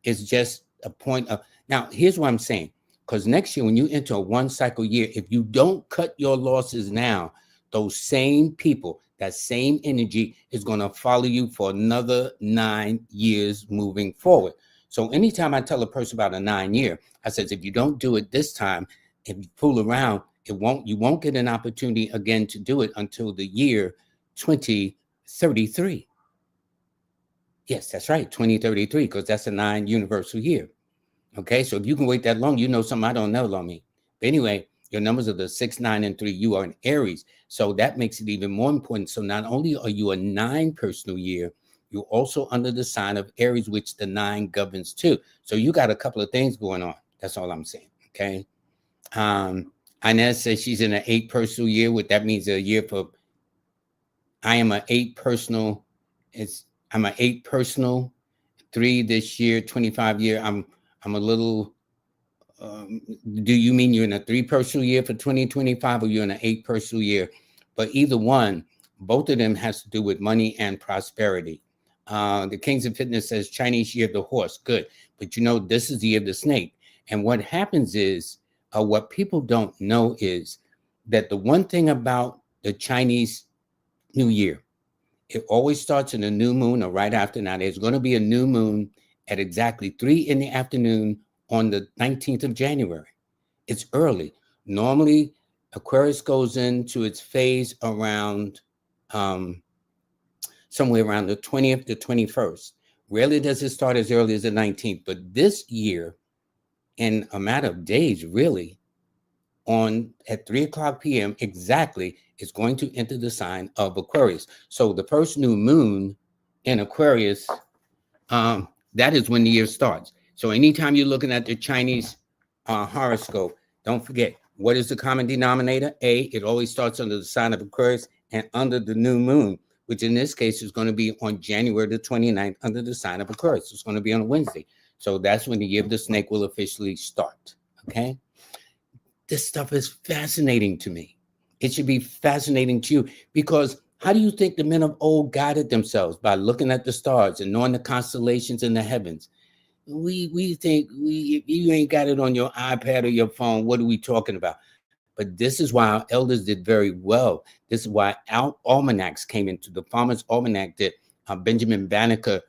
It's just a point of, now, here's what I'm saying. Because next year, when you enter a 1 cycle year, if you don't cut your losses now, those same people, that same energy is going to follow you for another 9 years moving forward. So anytime I tell a person about a 9 year, I says, if you don't do it this time, if you fool around, you won't get an opportunity again to do it until the year 2033. Yes, that's right, 2033, because that's a 9 universal year. Okay, so if you can wait that long, you know something I don't know, Lomi. But anyway, your numbers are the 6, 9, and 3. You are an Aries. So that makes it even more important. So not only are you a 9 personal year, you're also under the sign of Aries, which the 9 governs too. So you got a couple of things going on. That's all I'm saying. Okay. Inez says she's in an 8 personal year. What that means a year for I am an 8 personal. I'm an 8 personal, 3 this year, 25 year. I'm a little do you mean you're in a 3 personal year for 2025 or you're in an 8 personal year? But either one, both of them has to do with money and prosperity. The Kings of Fitness says Chinese year of the horse. Good. But you know, this is the year of the snake. And what happens is, what people don't know is that the one thing about the Chinese New Year, it always starts in a new moon or right after. Now, there's going to be a new moon at exactly 3 in the afternoon on the 19th of January. It's early. Normally, Aquarius goes into its phase around somewhere around the 20th to 21st. Rarely does it start as early as the 19th, but this year, in a matter of days, really, at 3 o'clock p.m. exactly, is going to enter the sign of Aquarius. So the first new moon in Aquarius, that is when the year starts. So anytime you're looking at the Chinese horoscope, don't forget, what is the common denominator? It always starts under the sign of Aquarius and under the new moon, which in this case is going to be on January the 29th under the sign of Aquarius. It's going to be on a Wednesday. So that's when the year of the snake will officially start. Okay. This stuff is fascinating to me. It should be fascinating to you because how do you think the men of old guided themselves? By looking at the stars and knowing the constellations in the heavens. We think if you ain't got it on your iPad or your phone, what are we talking about? But this is why our elders did very well. This is why our almanacs came into the Farmer's Almanac that Benjamin Banneker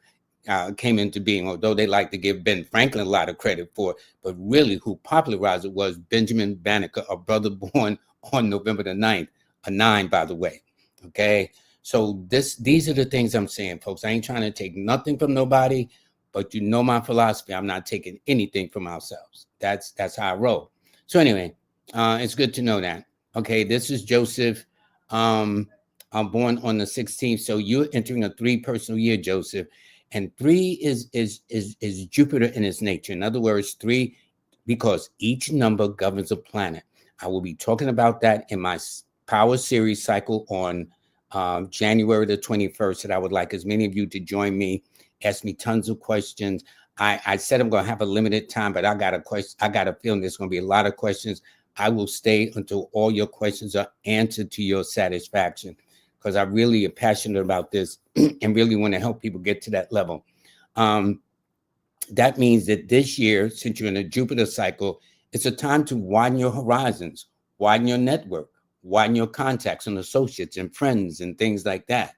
came into being, although they like to give Ben Franklin a lot of credit for it, but really who popularized it was Benjamin Banneker, a brother born on November the 9th, a 9, by the way. Okay. So these are the things I'm saying, folks. I ain't trying to take nothing from nobody, but you know my philosophy. I'm not taking anything from ourselves. That's how I roll. So anyway, it's good to know that. Okay, this is Joseph. I'm born on the 16th, so you're entering a 3 personal year, Joseph. And 3 is Jupiter in its nature. In other words, 3, because each number governs a planet. I will be talking about that in my Power Series cycle on January the 21st. And I would like as many of you to join me, ask me tons of questions. I said I'm going to have a limited time, but I got a feeling there's going to be a lot of questions. I will stay until all your questions are answered to your satisfaction, because I really am passionate about this and really want to help people get to that level. That means that this year, since you're in a Jupiter cycle, it's a time to widen your horizons, widen your network, widen your contacts and associates and friends and things like that.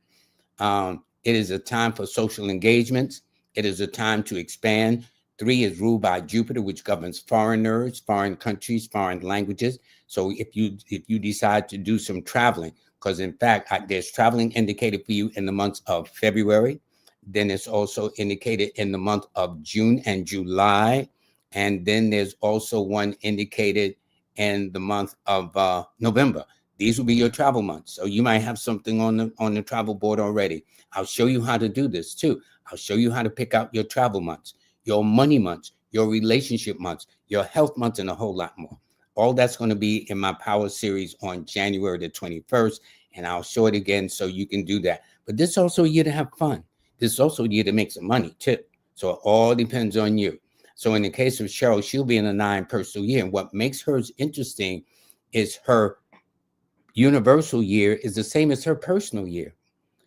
It is a time for social engagements. It is a time to expand. 3 is ruled by Jupiter, which governs foreigners, foreign countries, foreign languages. So if you decide to do some traveling, because in fact, there's traveling indicated for you in the months of February. Then it's also indicated in the month of June and July. And then there's also one indicated in the month of November. These will be your travel months. So you might have something on the travel board already. I'll show you how to do this too. I'll show you how to pick out your travel months, your money months, your relationship months, your health months, and a whole lot more. All that's going to be in my Power Series on January the 21st. And I'll show it again so you can do that. But this is also a year to have fun. This is also a year to make some money too. So it all depends on you. So in the case of Cheryl, she'll be in a 9 personal year. And what makes hers interesting is her universal year is the same as her personal year.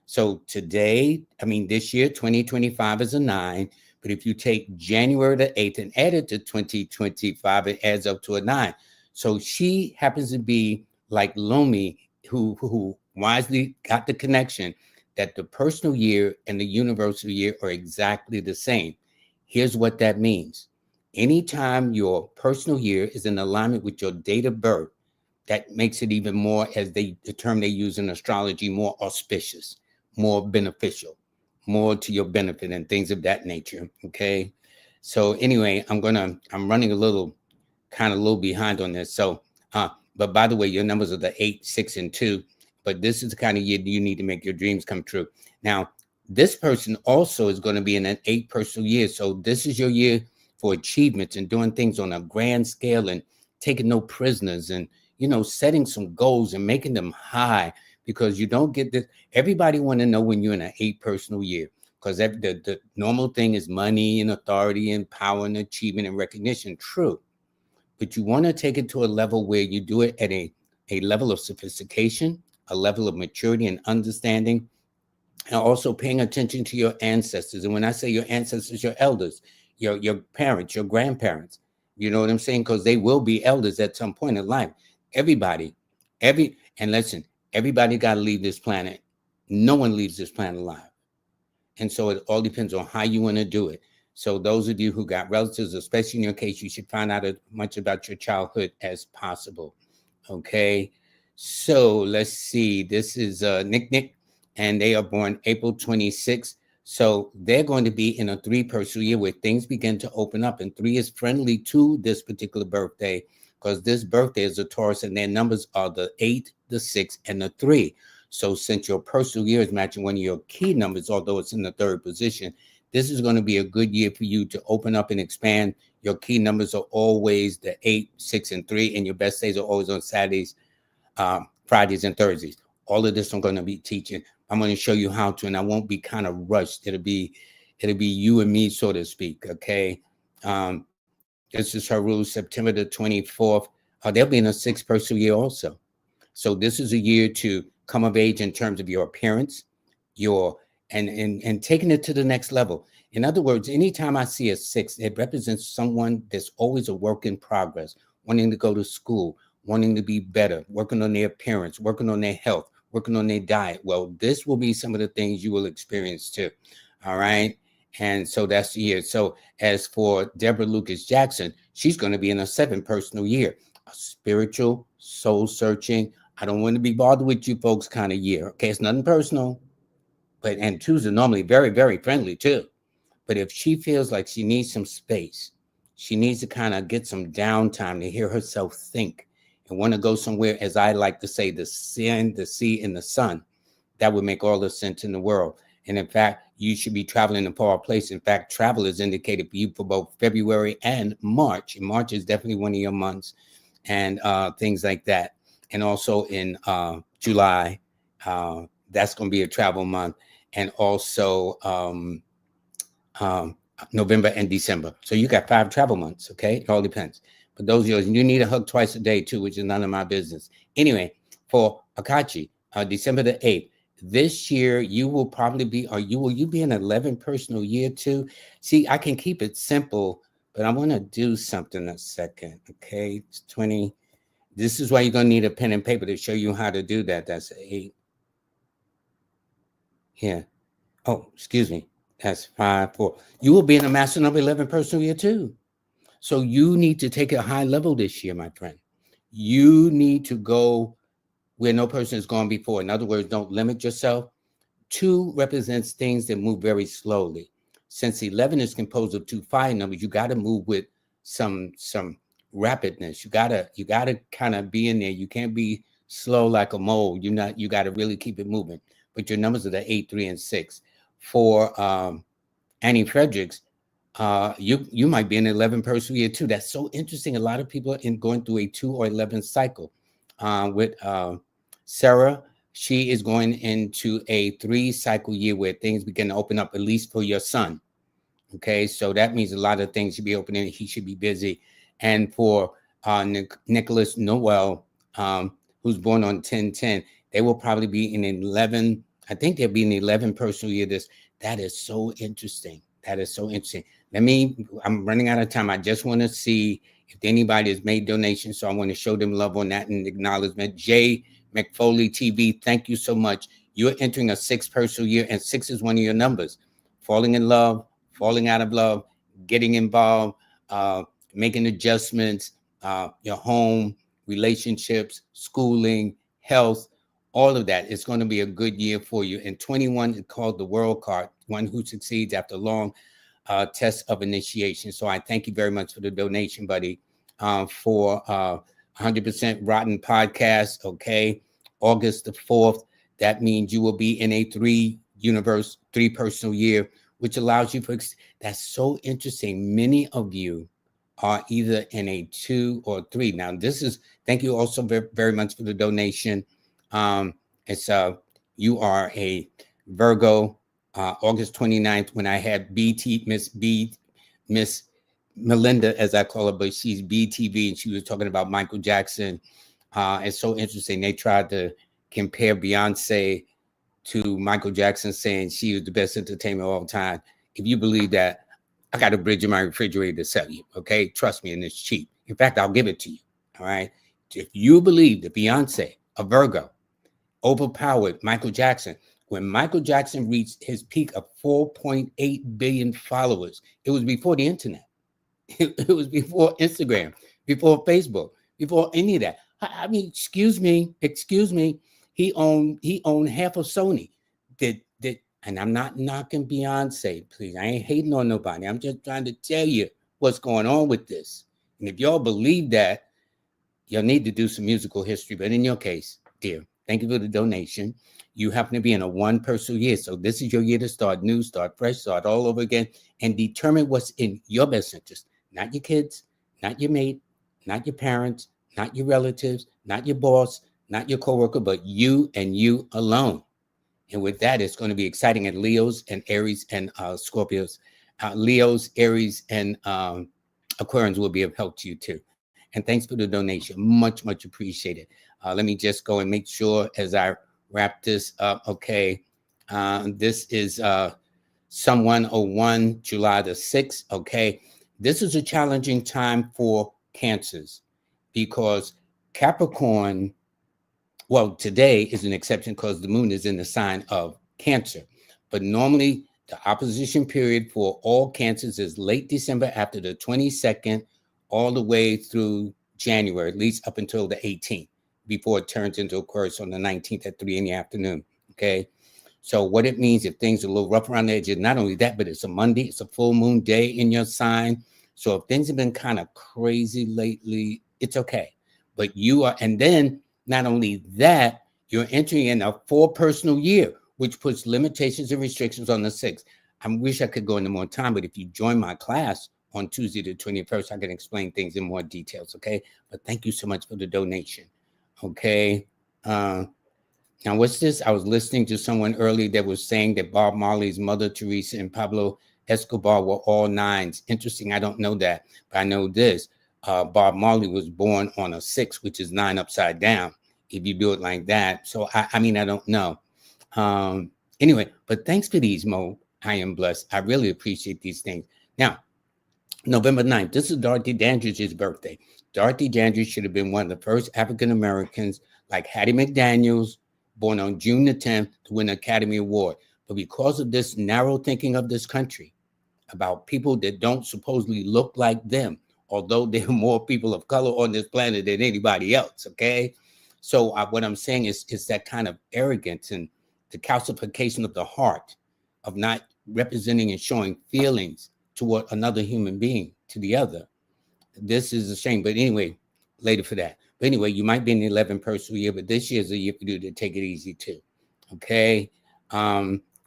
So this year, 2025 is a 9. But if you take January the 8th and add it to 2025, it adds up to a 9. So she happens to be like Lomi, who wisely got the connection that the personal year and the universal year are exactly the same. Here's what that means. Anytime your personal year is in alignment with your date of birth, that makes it even more, as the term they use in astrology, more auspicious, more beneficial, more to your benefit and things of that nature. Okay. So anyway, I'm running a little behind on this. So, but by the way, your numbers are the 8, 6, and 2. But this is the kind of year you need to make your dreams come true. Now, this person also is going to be in an 8 personal year. So this is your year for achievements and doing things on a grand scale and taking no prisoners and, setting some goals and making them high, because you don't get this. Everybody want to know when you're in an 8 personal year, because the normal thing is money and authority and power and achievement and recognition. True. But you want to take it to a level where you do it at a level of sophistication, a level of maturity and understanding, and also paying attention to your ancestors. And when I say your ancestors, your elders, your parents, your grandparents, you know what I'm saying? Because they will be elders at some point in life. Everybody, and listen, everybody got to leave this planet. No one leaves this planet alive. And so it all depends on how you want to do it. So those of you who got relatives, especially in your case, you should find out as much about your childhood as possible. Okay. So let's see. This is Nick, and they are born April 26th. So they're going to be in a 3 personal year where things begin to open up. And 3 is friendly to this particular birthday, because this birthday is a Taurus and their numbers are the 8, the 6, and the 3. So since your personal year is matching one of your key numbers, although it's in the 3rd position, this is going to be a good year for you to open up and expand. Your key numbers are always the 8, 6, and 3, and your best days are always on Saturdays, Fridays, and Thursdays. All of this I'm going to be teaching. I'm going to show you how to, and I won't be kind of rushed. It'll be you and me, so to speak. Okay. This is her rule, September the 24th. They'll be in a 6 personal year also. So this is a year to come of age in terms of your appearance, and taking it to the next level. In other words, anytime I see a 6, it represents someone that's always a work in progress, wanting to go to school, wanting to be better, working on their appearance, working on their health, working on their diet. Well, this will be some of the things you will experience too. All right. And so that's the year. So as for Deborah Lucas Jackson, she's going to be in a 7 personal year, a spiritual, soul searching, I don't want to be bothered with you folks kind of year. Okay. It's nothing personal, and 2s are normally very, very friendly too. But if she feels like she needs some space, she needs to kind of get some downtime to hear herself think and want to go somewhere, as I like to say, the sea, and the sun, that would make all the sense in the world. And in fact, you should be traveling in a far place. In fact, travel is indicated for you for both February and March. And March is definitely one of your months, and things like that. And also in July, that's going to be a travel month. And also November and December. So you got 5 travel months, okay? It all depends. But those are yours. And you need a hug twice a day too, which is none of my business. Anyway, for Akachi, December the 8th, this year you will probably be, will you be an 11 personal year too? See, I can keep it simple, but I want to do something a second, okay? It's 20. This is why you're going to need a pen and paper to show you how to do that. That's 8. Yeah. Oh, excuse me. That's 5, 4. You will be in a master number 11 personal year too. So you need to take it a high level this year, my friend. You need to go where no person has gone before. In other words, don't limit yourself. 2 represents things that move very slowly. Since 11 is composed of 2 fire numbers, you got to move with some rapidness. You gotta kind of be in there. You can't be slow like a mole. You got to really keep it moving. But your numbers are the 8, 3, and 6. For Annie Fredericks, you might be an 11 personal year too. That's so interesting. A lot of people are going through a 2 or 11 cycle. With Sarah, she is going into a 3 cycle year where things begin to open up, at least for your son. Okay, so that means a lot of things should be opening. He should be busy. And for Nicholas Noel, who's born on 10/10, they will probably be in 11. I think they'll be in 11 personal year. That is so interesting. That is so interesting. I'm running out of time. I just want to see if anybody has made donations. So I want to show them love on that and acknowledgement. Jay McFoley TV, thank you so much. You're entering a 6 personal year, and 6 is one of your numbers. Falling in love, falling out of love, getting involved, making adjustments, your home, relationships, schooling, health, all of that. It's going to be a good year for you. And 21 is called the World card, one who succeeds after long test of initiation. So I thank you very much for the donation, buddy, for 100% Rotten Podcast. Okay, August the 4th. That means you will be in a three personal year, which allows you for. That's so interesting. Many of you are either in a 2 or 3. Now, this is. Thank you also very, very much for the donation. It's you are a Virgo. August 29th, when I had Miss Melinda, as I call her, but she's BTV, and she was talking about Michael Jackson. It's so interesting. They tried to compare Beyonce to Michael Jackson, saying she was the best entertainer of all time. If you believe that, I got a bridge in my refrigerator to sell you. Okay, trust me, and it's cheap. In fact, I'll give it to you. All right. If you believe that Beyonce, a Virgo, overpowered Michael Jackson, when Michael Jackson reached his peak of 4.8 billion followers, it was before the internet. It was before Instagram, before Facebook, before any of that. I mean, excuse me. He owned half of Sony. And I'm not knocking Beyonce, please. I ain't hating on nobody. I'm just trying to tell you what's going on with this. And if y'all believe that, you'll need to do some musical history. But in your case, dear, thank you for the donation. You happen to be in a one personal year. So this is your year to start new, start fresh, start all over again, and determine what's in your best interest. Not your kids, not your mate, not your parents, not your relatives, not your boss, not your coworker, but you and you alone. And with that, it's going to be exciting. And Leos and Aries and Scorpios, Leos, Aries, and Aquarians will be of help to you too. And thanks for the donation. Much, much appreciated. Let me just go and make sure as I wrap this up. Okay. This is Sun 101, July the 6th. Okay. This is a challenging time for Cancers because Capricorn, well, today is an exception because the moon is in the sign of Cancer. But normally the opposition period for all Cancers is late December after the 22nd all the way through January, at least up until the 18th, before it turns into Aquarius on the 19th at 3 in the afternoon. Okay. So what it means, if things are a little rough around the edges, not only that, but it's a Monday, it's a full moon day in your sign. So if things have been kind of crazy lately, it's okay. But you are, and then not only that, you're entering in a 4 personal year, which puts limitations and restrictions on the 6th. I wish I could go into more time, but if you join my class on Tuesday the 21st, I can explain things in more details, okay? But thank you so much for the donation, okay? Now, what's this? I was listening to someone earlier that was saying that Bob Marley's Mother Teresa and Pablo Escobar were all 9s. Interesting, I don't know that, but I know this. Bob Marley was born on a 6, which is 9 upside down, if you do it like that. So, I mean, I don't know. Anyway, but thanks for these, Mo. I am blessed. I really appreciate these things. Now, November 9th, this is Dorothy Dandridge's birthday. Dorothy Dandridge should have been one of the first African-Americans, like Hattie McDaniels, born on June the 10th, to win an Academy Award. But because of this narrow thinking of this country about people that don't supposedly look like them, although there are more people of color on this planet than anybody else, okay? So what I'm saying is that kind of arrogance and the calcification of the heart of not representing and showing feelings toward another human being to the other. This is a shame. But anyway, later for that. But anyway, you might be in the 11 personal year, but this year is a year for you to take it easy too. Okay.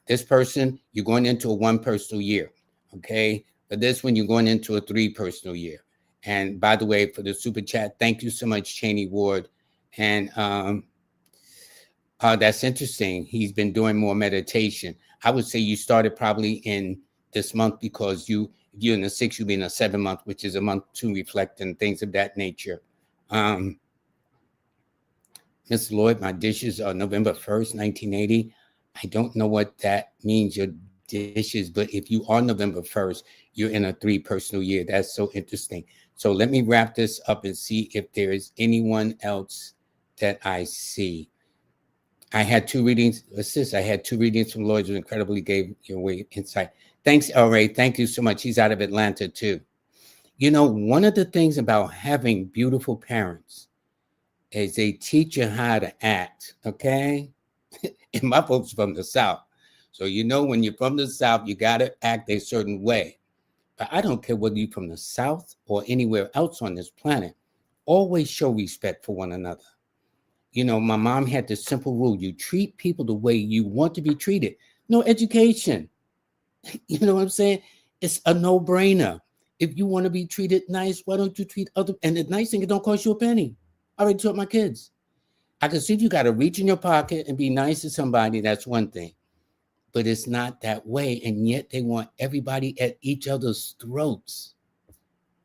This person, you're going into a 1 personal year. Okay. But this one, you're going into a 3 personal year. And by the way, for the super chat, thank you so much, Cheney Ward. And that's interesting. He's been doing more meditation. I would say you started probably in this month because if you're in the 6, you'll be in a 7 month, which is a month to reflect and things of that nature. Mr. Lloyd, my dishes are November 1st, 1980. I don't know what that means, your dishes, but if you are November 1st, you're in a 3 personal year. That's so interesting. So let me wrap this up and see if there is anyone else that I see. I had 2 readings. Assist. I had 2 readings from Lloyd who incredibly gave you away insight. Thanks, El Ray. Thank you so much. He's out of Atlanta too. You know, one of the things about having beautiful parents is they teach you how to act, okay? And my folks from the South. So, you know, when you're from the South, you got to act a certain way. But I don't care whether you're from the South or anywhere else on this planet. Always show respect for one another. You know, my mom had this simple rule: you treat people the way you want to be treated. No education. You know what I'm saying? It's a no-brainer. If you want to be treated nice, why don't you treat other? And the nice thing, it don't cost you a penny. I already taught my kids. I can see if you got to reach in your pocket and be nice to somebody. That's one thing, but it's not that way. And yet they want everybody at each other's throats.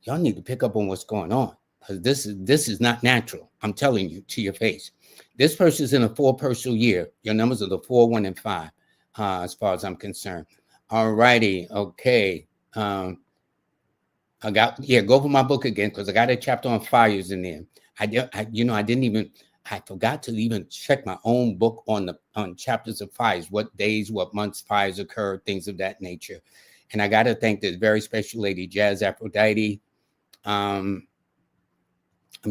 Y'all need to pick up on what's going on, because this is not natural. I'm telling you to your face. This person's in a 4 personal year. Your numbers are the 4, 1, and 5, as far as I'm concerned. All righty. Okay. I go over my book again, because I got a chapter on fires in there. I forgot to even check my own book on chapters of fires, what days, what months fires occur, things of that nature. And I got to thank this very special lady, Jazz Aphrodite. I'm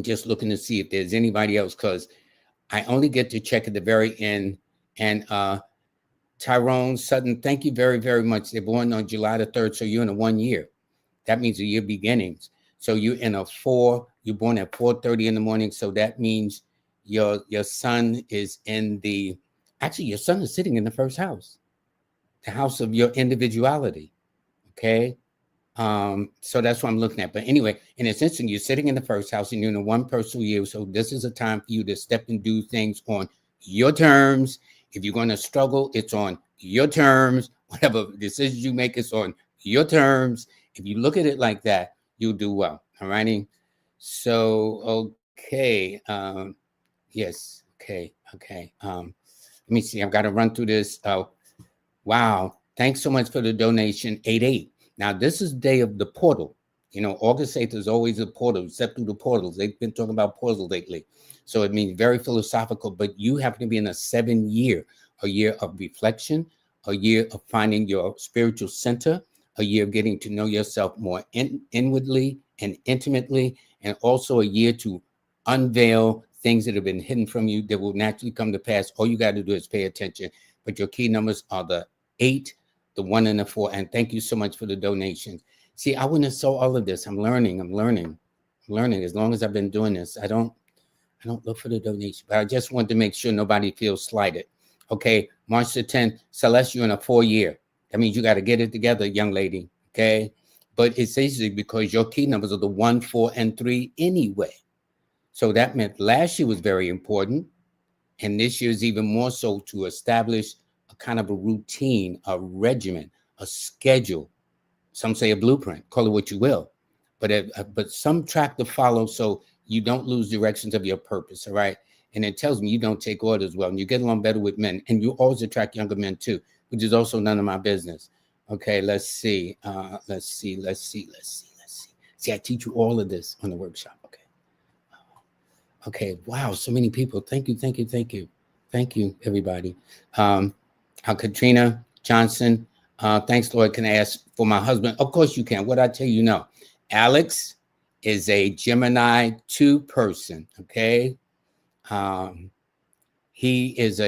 just looking to see if there's anybody else, because I only get to check at the very end. And Tyrone Sutton, thank you very, very much. They're born on July the 3rd, so you're in a 1 year. That means a year beginnings. So you're in a 4, you're born at 4:30 in the morning. So that means your son is your son is sitting in the first house, the house of your individuality. Okay. So that's what I'm looking at. But anyway, in this instance, you're sitting in the first house and you're in a 1 personal year. So this is a time for you to step and do things on your terms. If you're going to struggle, it's on your terms. Whatever decisions you make, it's on your terms. If you look at it like that, you'll do well. All righty. So, okay. Yes. Okay. Let me see. I've got to run through this. Wow. Thanks so much for the donation. 88. Now, this is the day of the portal. You know, August 8th is always a portal. Step through the portals. They've been talking about portals lately. So it means very philosophical, but you happen to be in a 7 year, a year of reflection, a year of finding your spiritual center, a year of getting to know yourself more inwardly and intimately, and also a year to unveil things that have been hidden from you that will naturally come to pass. All you got to do is pay attention. But your key numbers are the 8, the 1, and the 4. And thank you so much for the donations. See, I wouldn't have saw all of this. I'm learning. As long as I've been doing this, I don't look for the donation, but I just want to make sure nobody feels slighted. Okay, March the 10th, Celeste, you're in a 4 year. That means you got to get it together, young lady. Okay, but it's easy because your key numbers are the 1, 4, and 3 anyway. So that meant last year was very important, and this year is even more so, to establish a kind of a routine, a regimen, a schedule. Some say a blueprint, call it what you will, but some track to follow so you don't lose directions of your purpose, all right? And it tells me you don't take orders well, and you get along better with men, and you always attract younger men too, which is also none of my business. Okay, let's see. See, I teach you all of this on the workshop. Okay, wow, so many people. Thank you, everybody. Katrina Johnson, thanks, Lord. Can I ask for my husband? Of course you can. What I tell you, no. Alex is a Gemini 2 person. Okay, he's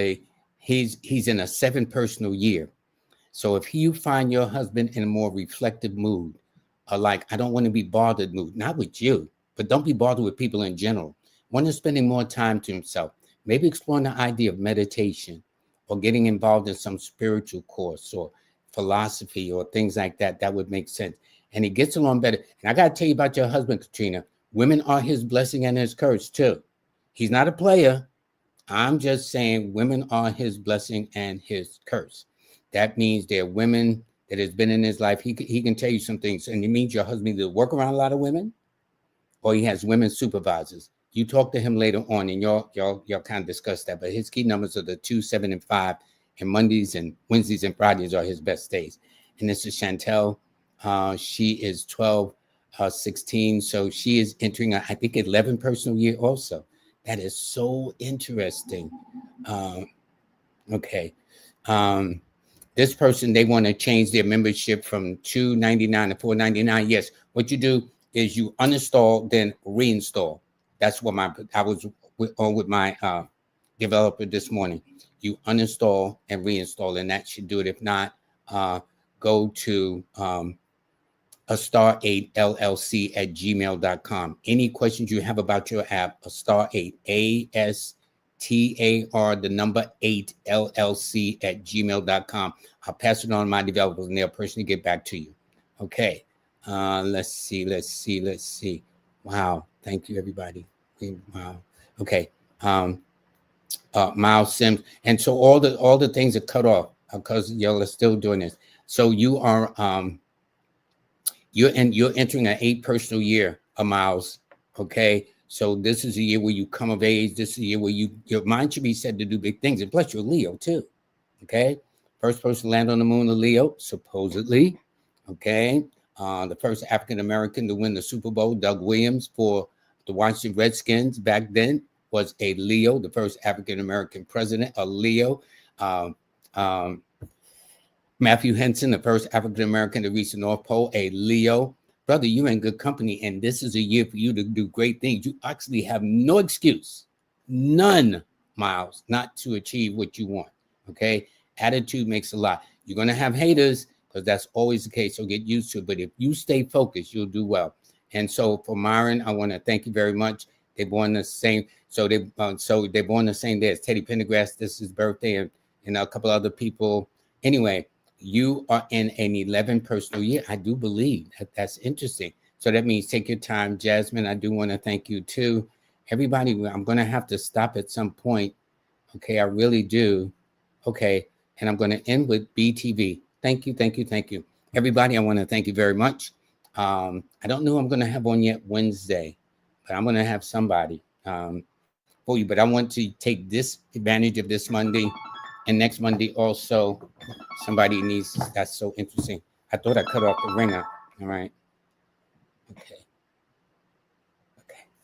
in a 7 personal year. So if you find your husband in a more reflective mood, or like, I don't want to be bothered mood, not with you, but don't be bothered with people in general. One is spending more time to himself, maybe exploring the idea of meditation or getting involved in some spiritual course or philosophy or things like that. That would make sense. And he gets along better. And I got to tell you about your husband, Katrina. Women are his blessing and his curse too. He's not a player. I'm just saying women are his blessing and his curse. That means there are women that has been in his life. He can tell you some things. And it means your husband either work around a lot of women or he has women supervisors. You talk to him later on and y'all kind of discuss that. But his key numbers are the 2, 7, and 5. And Mondays and Wednesdays and Fridays are his best days. And this is Chantel. She is 12, 16. So she is entering, I think, 11 personal year also. That is so interesting. Okay. This person, they want to change their membership from $2.99 to $4.99. Yes. What you do is you uninstall, then reinstall. That's what I was with my developer this morning. You uninstall and reinstall, and that should do it. If not, go to a star 8 LLC at gmail.com. Any questions you have about your app, a star 8 ASTAR, the number 8 LLC at gmail.com. I'll pass it on to my developers and they'll personally get back to you. Okay. Let's see. Wow. Thank you, everybody. Wow. Okay. Miles Sims. And so all the things are cut off because y'all are still doing this. So you are you're entering an 8 personal year, Miles. Okay. So this is a year where you come of age. This is a year where your mind should be set to do big things. And plus you're Leo too. Okay. First person to land on the moon, a Leo, supposedly. Okay. The first African American to win the Super Bowl, Doug Williams for the Washington Redskins back then, was a Leo. The first African American president, a Leo. Matthew Henson, the first African American to reach the North Pole, a Leo. Brother, you're in good company, and this is a year for you to do great things. You actually have no excuse, none, Miles, not to achieve what you want. Okay. Attitude makes a lot. You're going to have haters because that's always the case. So get used to it. But if you stay focused, you'll do well. And so for Myron, I want to thank you very much. They're born the same. So they're born the same day as Teddy Pendergrass. This is his birthday, and a couple other people. Anyway, you are in an 11 personal year. I do believe that's interesting. So that means take your time. Jasmine, I do want to thank you too. Everybody, I'm going to have to stop at some point. Okay, I really do. Okay, and I'm going to end with BTV. Thank you. Everybody, I want to thank you very much. I don't know who I'm going to have on yet Wednesday, but I'm going to have somebody for you. But I want to take this advantage of this Monday, and next Monday also somebody needs. That's so interesting. I thought I cut off the ringer. All right. Okay.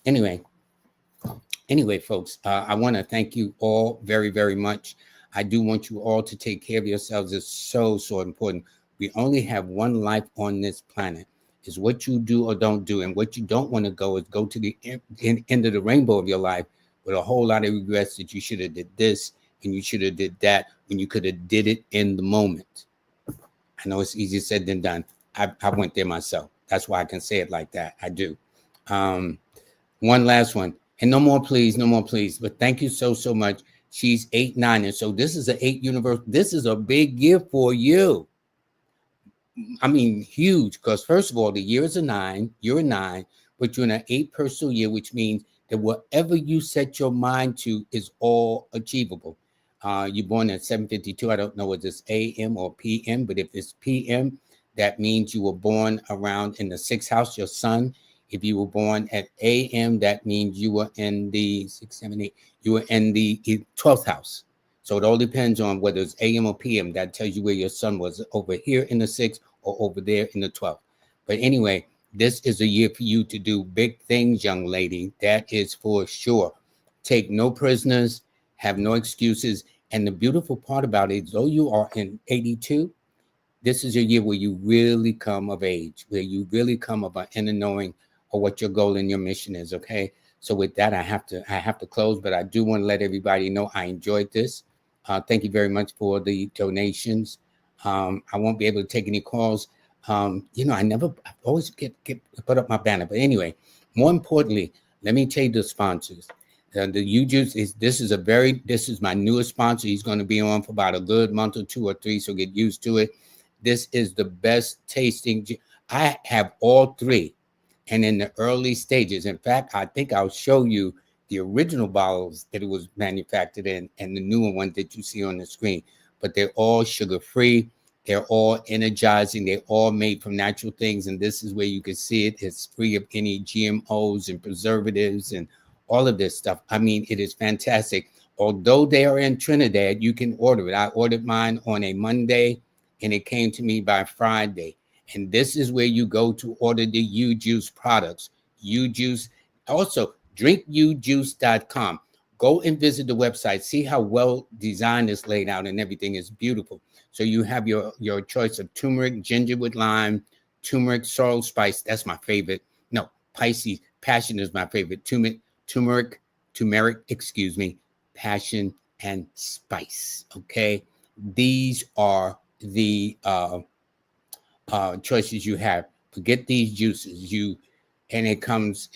Anyway, folks, I want to thank you all very, very much. I do want you all to take care of yourselves. It's so important. We only have one life on this planet. Is what you do or don't do. And what you don't want to go is go to the end of the rainbow of your life with a whole lot of regrets that you should have did this and you should have did that when you could have did it in the moment. I know it's easier said than done. I went there myself. That's why I can say it like that. I do. One last one. And no more, please. But thank you so much. She's 8, 9. And so this is an 8 universe. This is a big year for you. I mean, huge, because first of all, the year is a 9. You're a 9, but you're in an 8 personal year, which means that whatever you set your mind to is all achievable. You're born at 7:52. I don't know whether it's AM or PM, but if it's PM, that means you were born around in the 6th house, your sun. If you were born at AM, that means you were in the 6, 7, 8. You were in the 12th house. So it all depends on whether it's AM or PM. That tells you where your sun was, over here in the 6th or over there in the 12th. But anyway, this is a year for you to do big things, young lady. That is for sure. Take no prisoners, have no excuses. And the beautiful part about it, though you are in 82, this is a year where you really come of age, where you really come of an inner knowing of what your goal and your mission is. Okay. So with that, I have to close, but I do want to let everybody know I enjoyed this. Thank you very much for the donations. I won't be able to take any calls. I always get put up my banner. But anyway, more importantly, let me tell you the sponsors. The UJuice this is my newest sponsor. He's going to be on for about a good month or 2 or 3, so get used to it. This is the best tasting. I have all 3, and in the early stages. In fact, I think I'll show you the original bottles that it was manufactured in and the newer ones that you see on the screen. But they're all sugar-free. They're all energizing. They're all made from natural things. And this is where you can see it. It's free of any GMOs and preservatives and all of this stuff. I mean, it is fantastic. Although they are in Trinidad, you can order it. I ordered mine on a Monday, and it came to me by Friday. And this is where you go to order the UJuice products. UJuice. Also, drinkujuice.com. Go and visit the website. See how well designed is laid out, and everything is beautiful. So you have your choice of turmeric, ginger with lime, turmeric, sorrel spice. That's my favorite. No, Pisces. Passion is my favorite. Turmeric, passion, and spice. Okay. These are the choices you have. Forget these juices. And it comes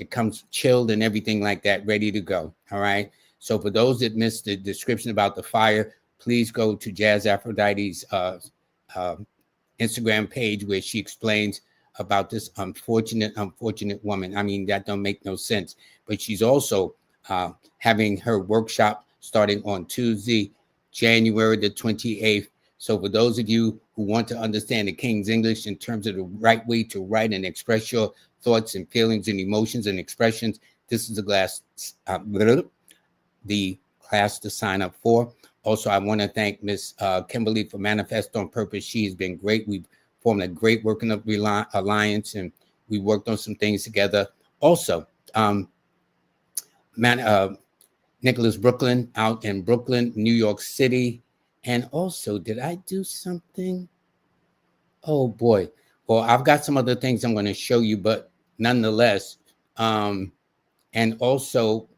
chilled and everything like that, ready to go. All right. So for those that missed the description about the fire, please go to Jazz Aphrodite's Instagram page where she explains about this unfortunate woman. I mean, that don't make no sense. But she's also having her workshop starting on Tuesday, January the 28th. So for those of you who want to understand the King's English in terms of the right way to write and express your thoughts and feelings and emotions and expressions, this is the class to sign up for. Also, I want to thank Miss Kimberly for Manifest on Purpose. She has been great. We've formed a great working up alliance, and we worked on some things together. Also, Nicholas Brooklyn out in Brooklyn, New York City. And also, did I do something? Oh boy. Well, I've got some other things I'm going to show you, but nonetheless, and also,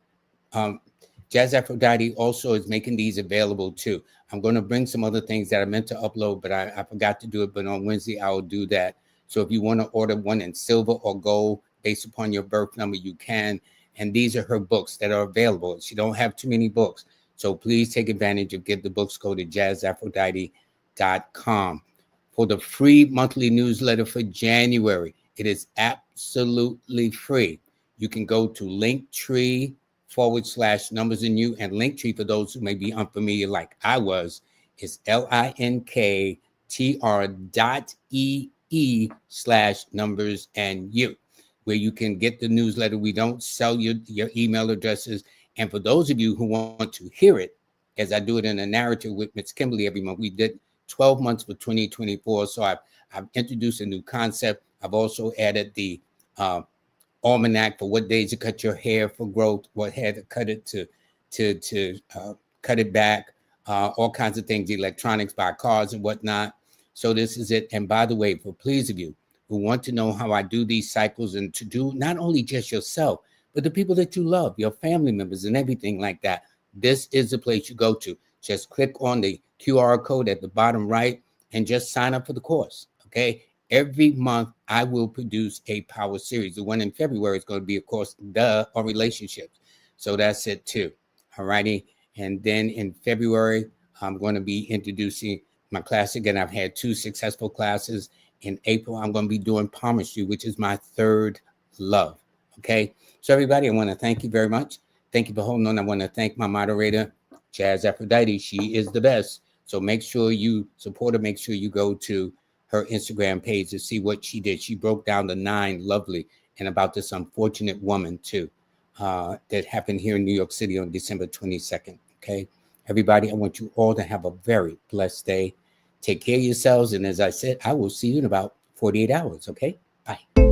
Jazz Aphrodite also is making these available too. I'm going to bring some other things that I meant to upload, but I forgot to do it. But on Wednesday, I will do that. So if you want to order one in silver or gold based upon your birth number, you can. And these are her books that are available. She don't have too many books. So please take advantage of Get the Books. Go to jazzaphrodite.com. For the free monthly newsletter for January, it is absolutely free. You can go to Linktree/numbers in you, and Linktree, for those who may be unfamiliar like I was, is linktr.ee/numbers and you, where you can get the newsletter. We don't sell your email addresses. And for those of you who want to hear it, as I do it in a narrative with Ms. Kimberly every month, we did 12 months for 2024. So I've introduced a new concept. I've also added the almanac for what days to cut your hair for growth, what hair to cut it to cut it back, all kinds of things, electronics, buy cars and whatnot. So this is it. And by the way, for please of you who want to know how I do these cycles, and to do not only just yourself, but the people that you love, your family members and everything like that, this is the place you go to. Just click on the QR code at the bottom right and just sign up for the course. Okay. Every month, I will produce a power series. The one in February is going to be, of course, on relationships. So that's it too. All righty. And then in February, I'm going to be introducing my class again. I've had 2 successful classes. In April, I'm going to be doing palmistry, which is my third love. Okay. So everybody, I want to thank you very much. Thank you for holding on. I want to thank my moderator, Jazz Aphrodite. She is the best. So make sure you support her. Make sure you go to her Instagram page to see what she did. She broke down the 9 lovely and about this unfortunate woman too, that happened here in New York City on December 22nd. Okay. Everybody, I want you all to have a very blessed day. Take care of yourselves. And as I said, I will see you in about 48 hours. Okay. Bye.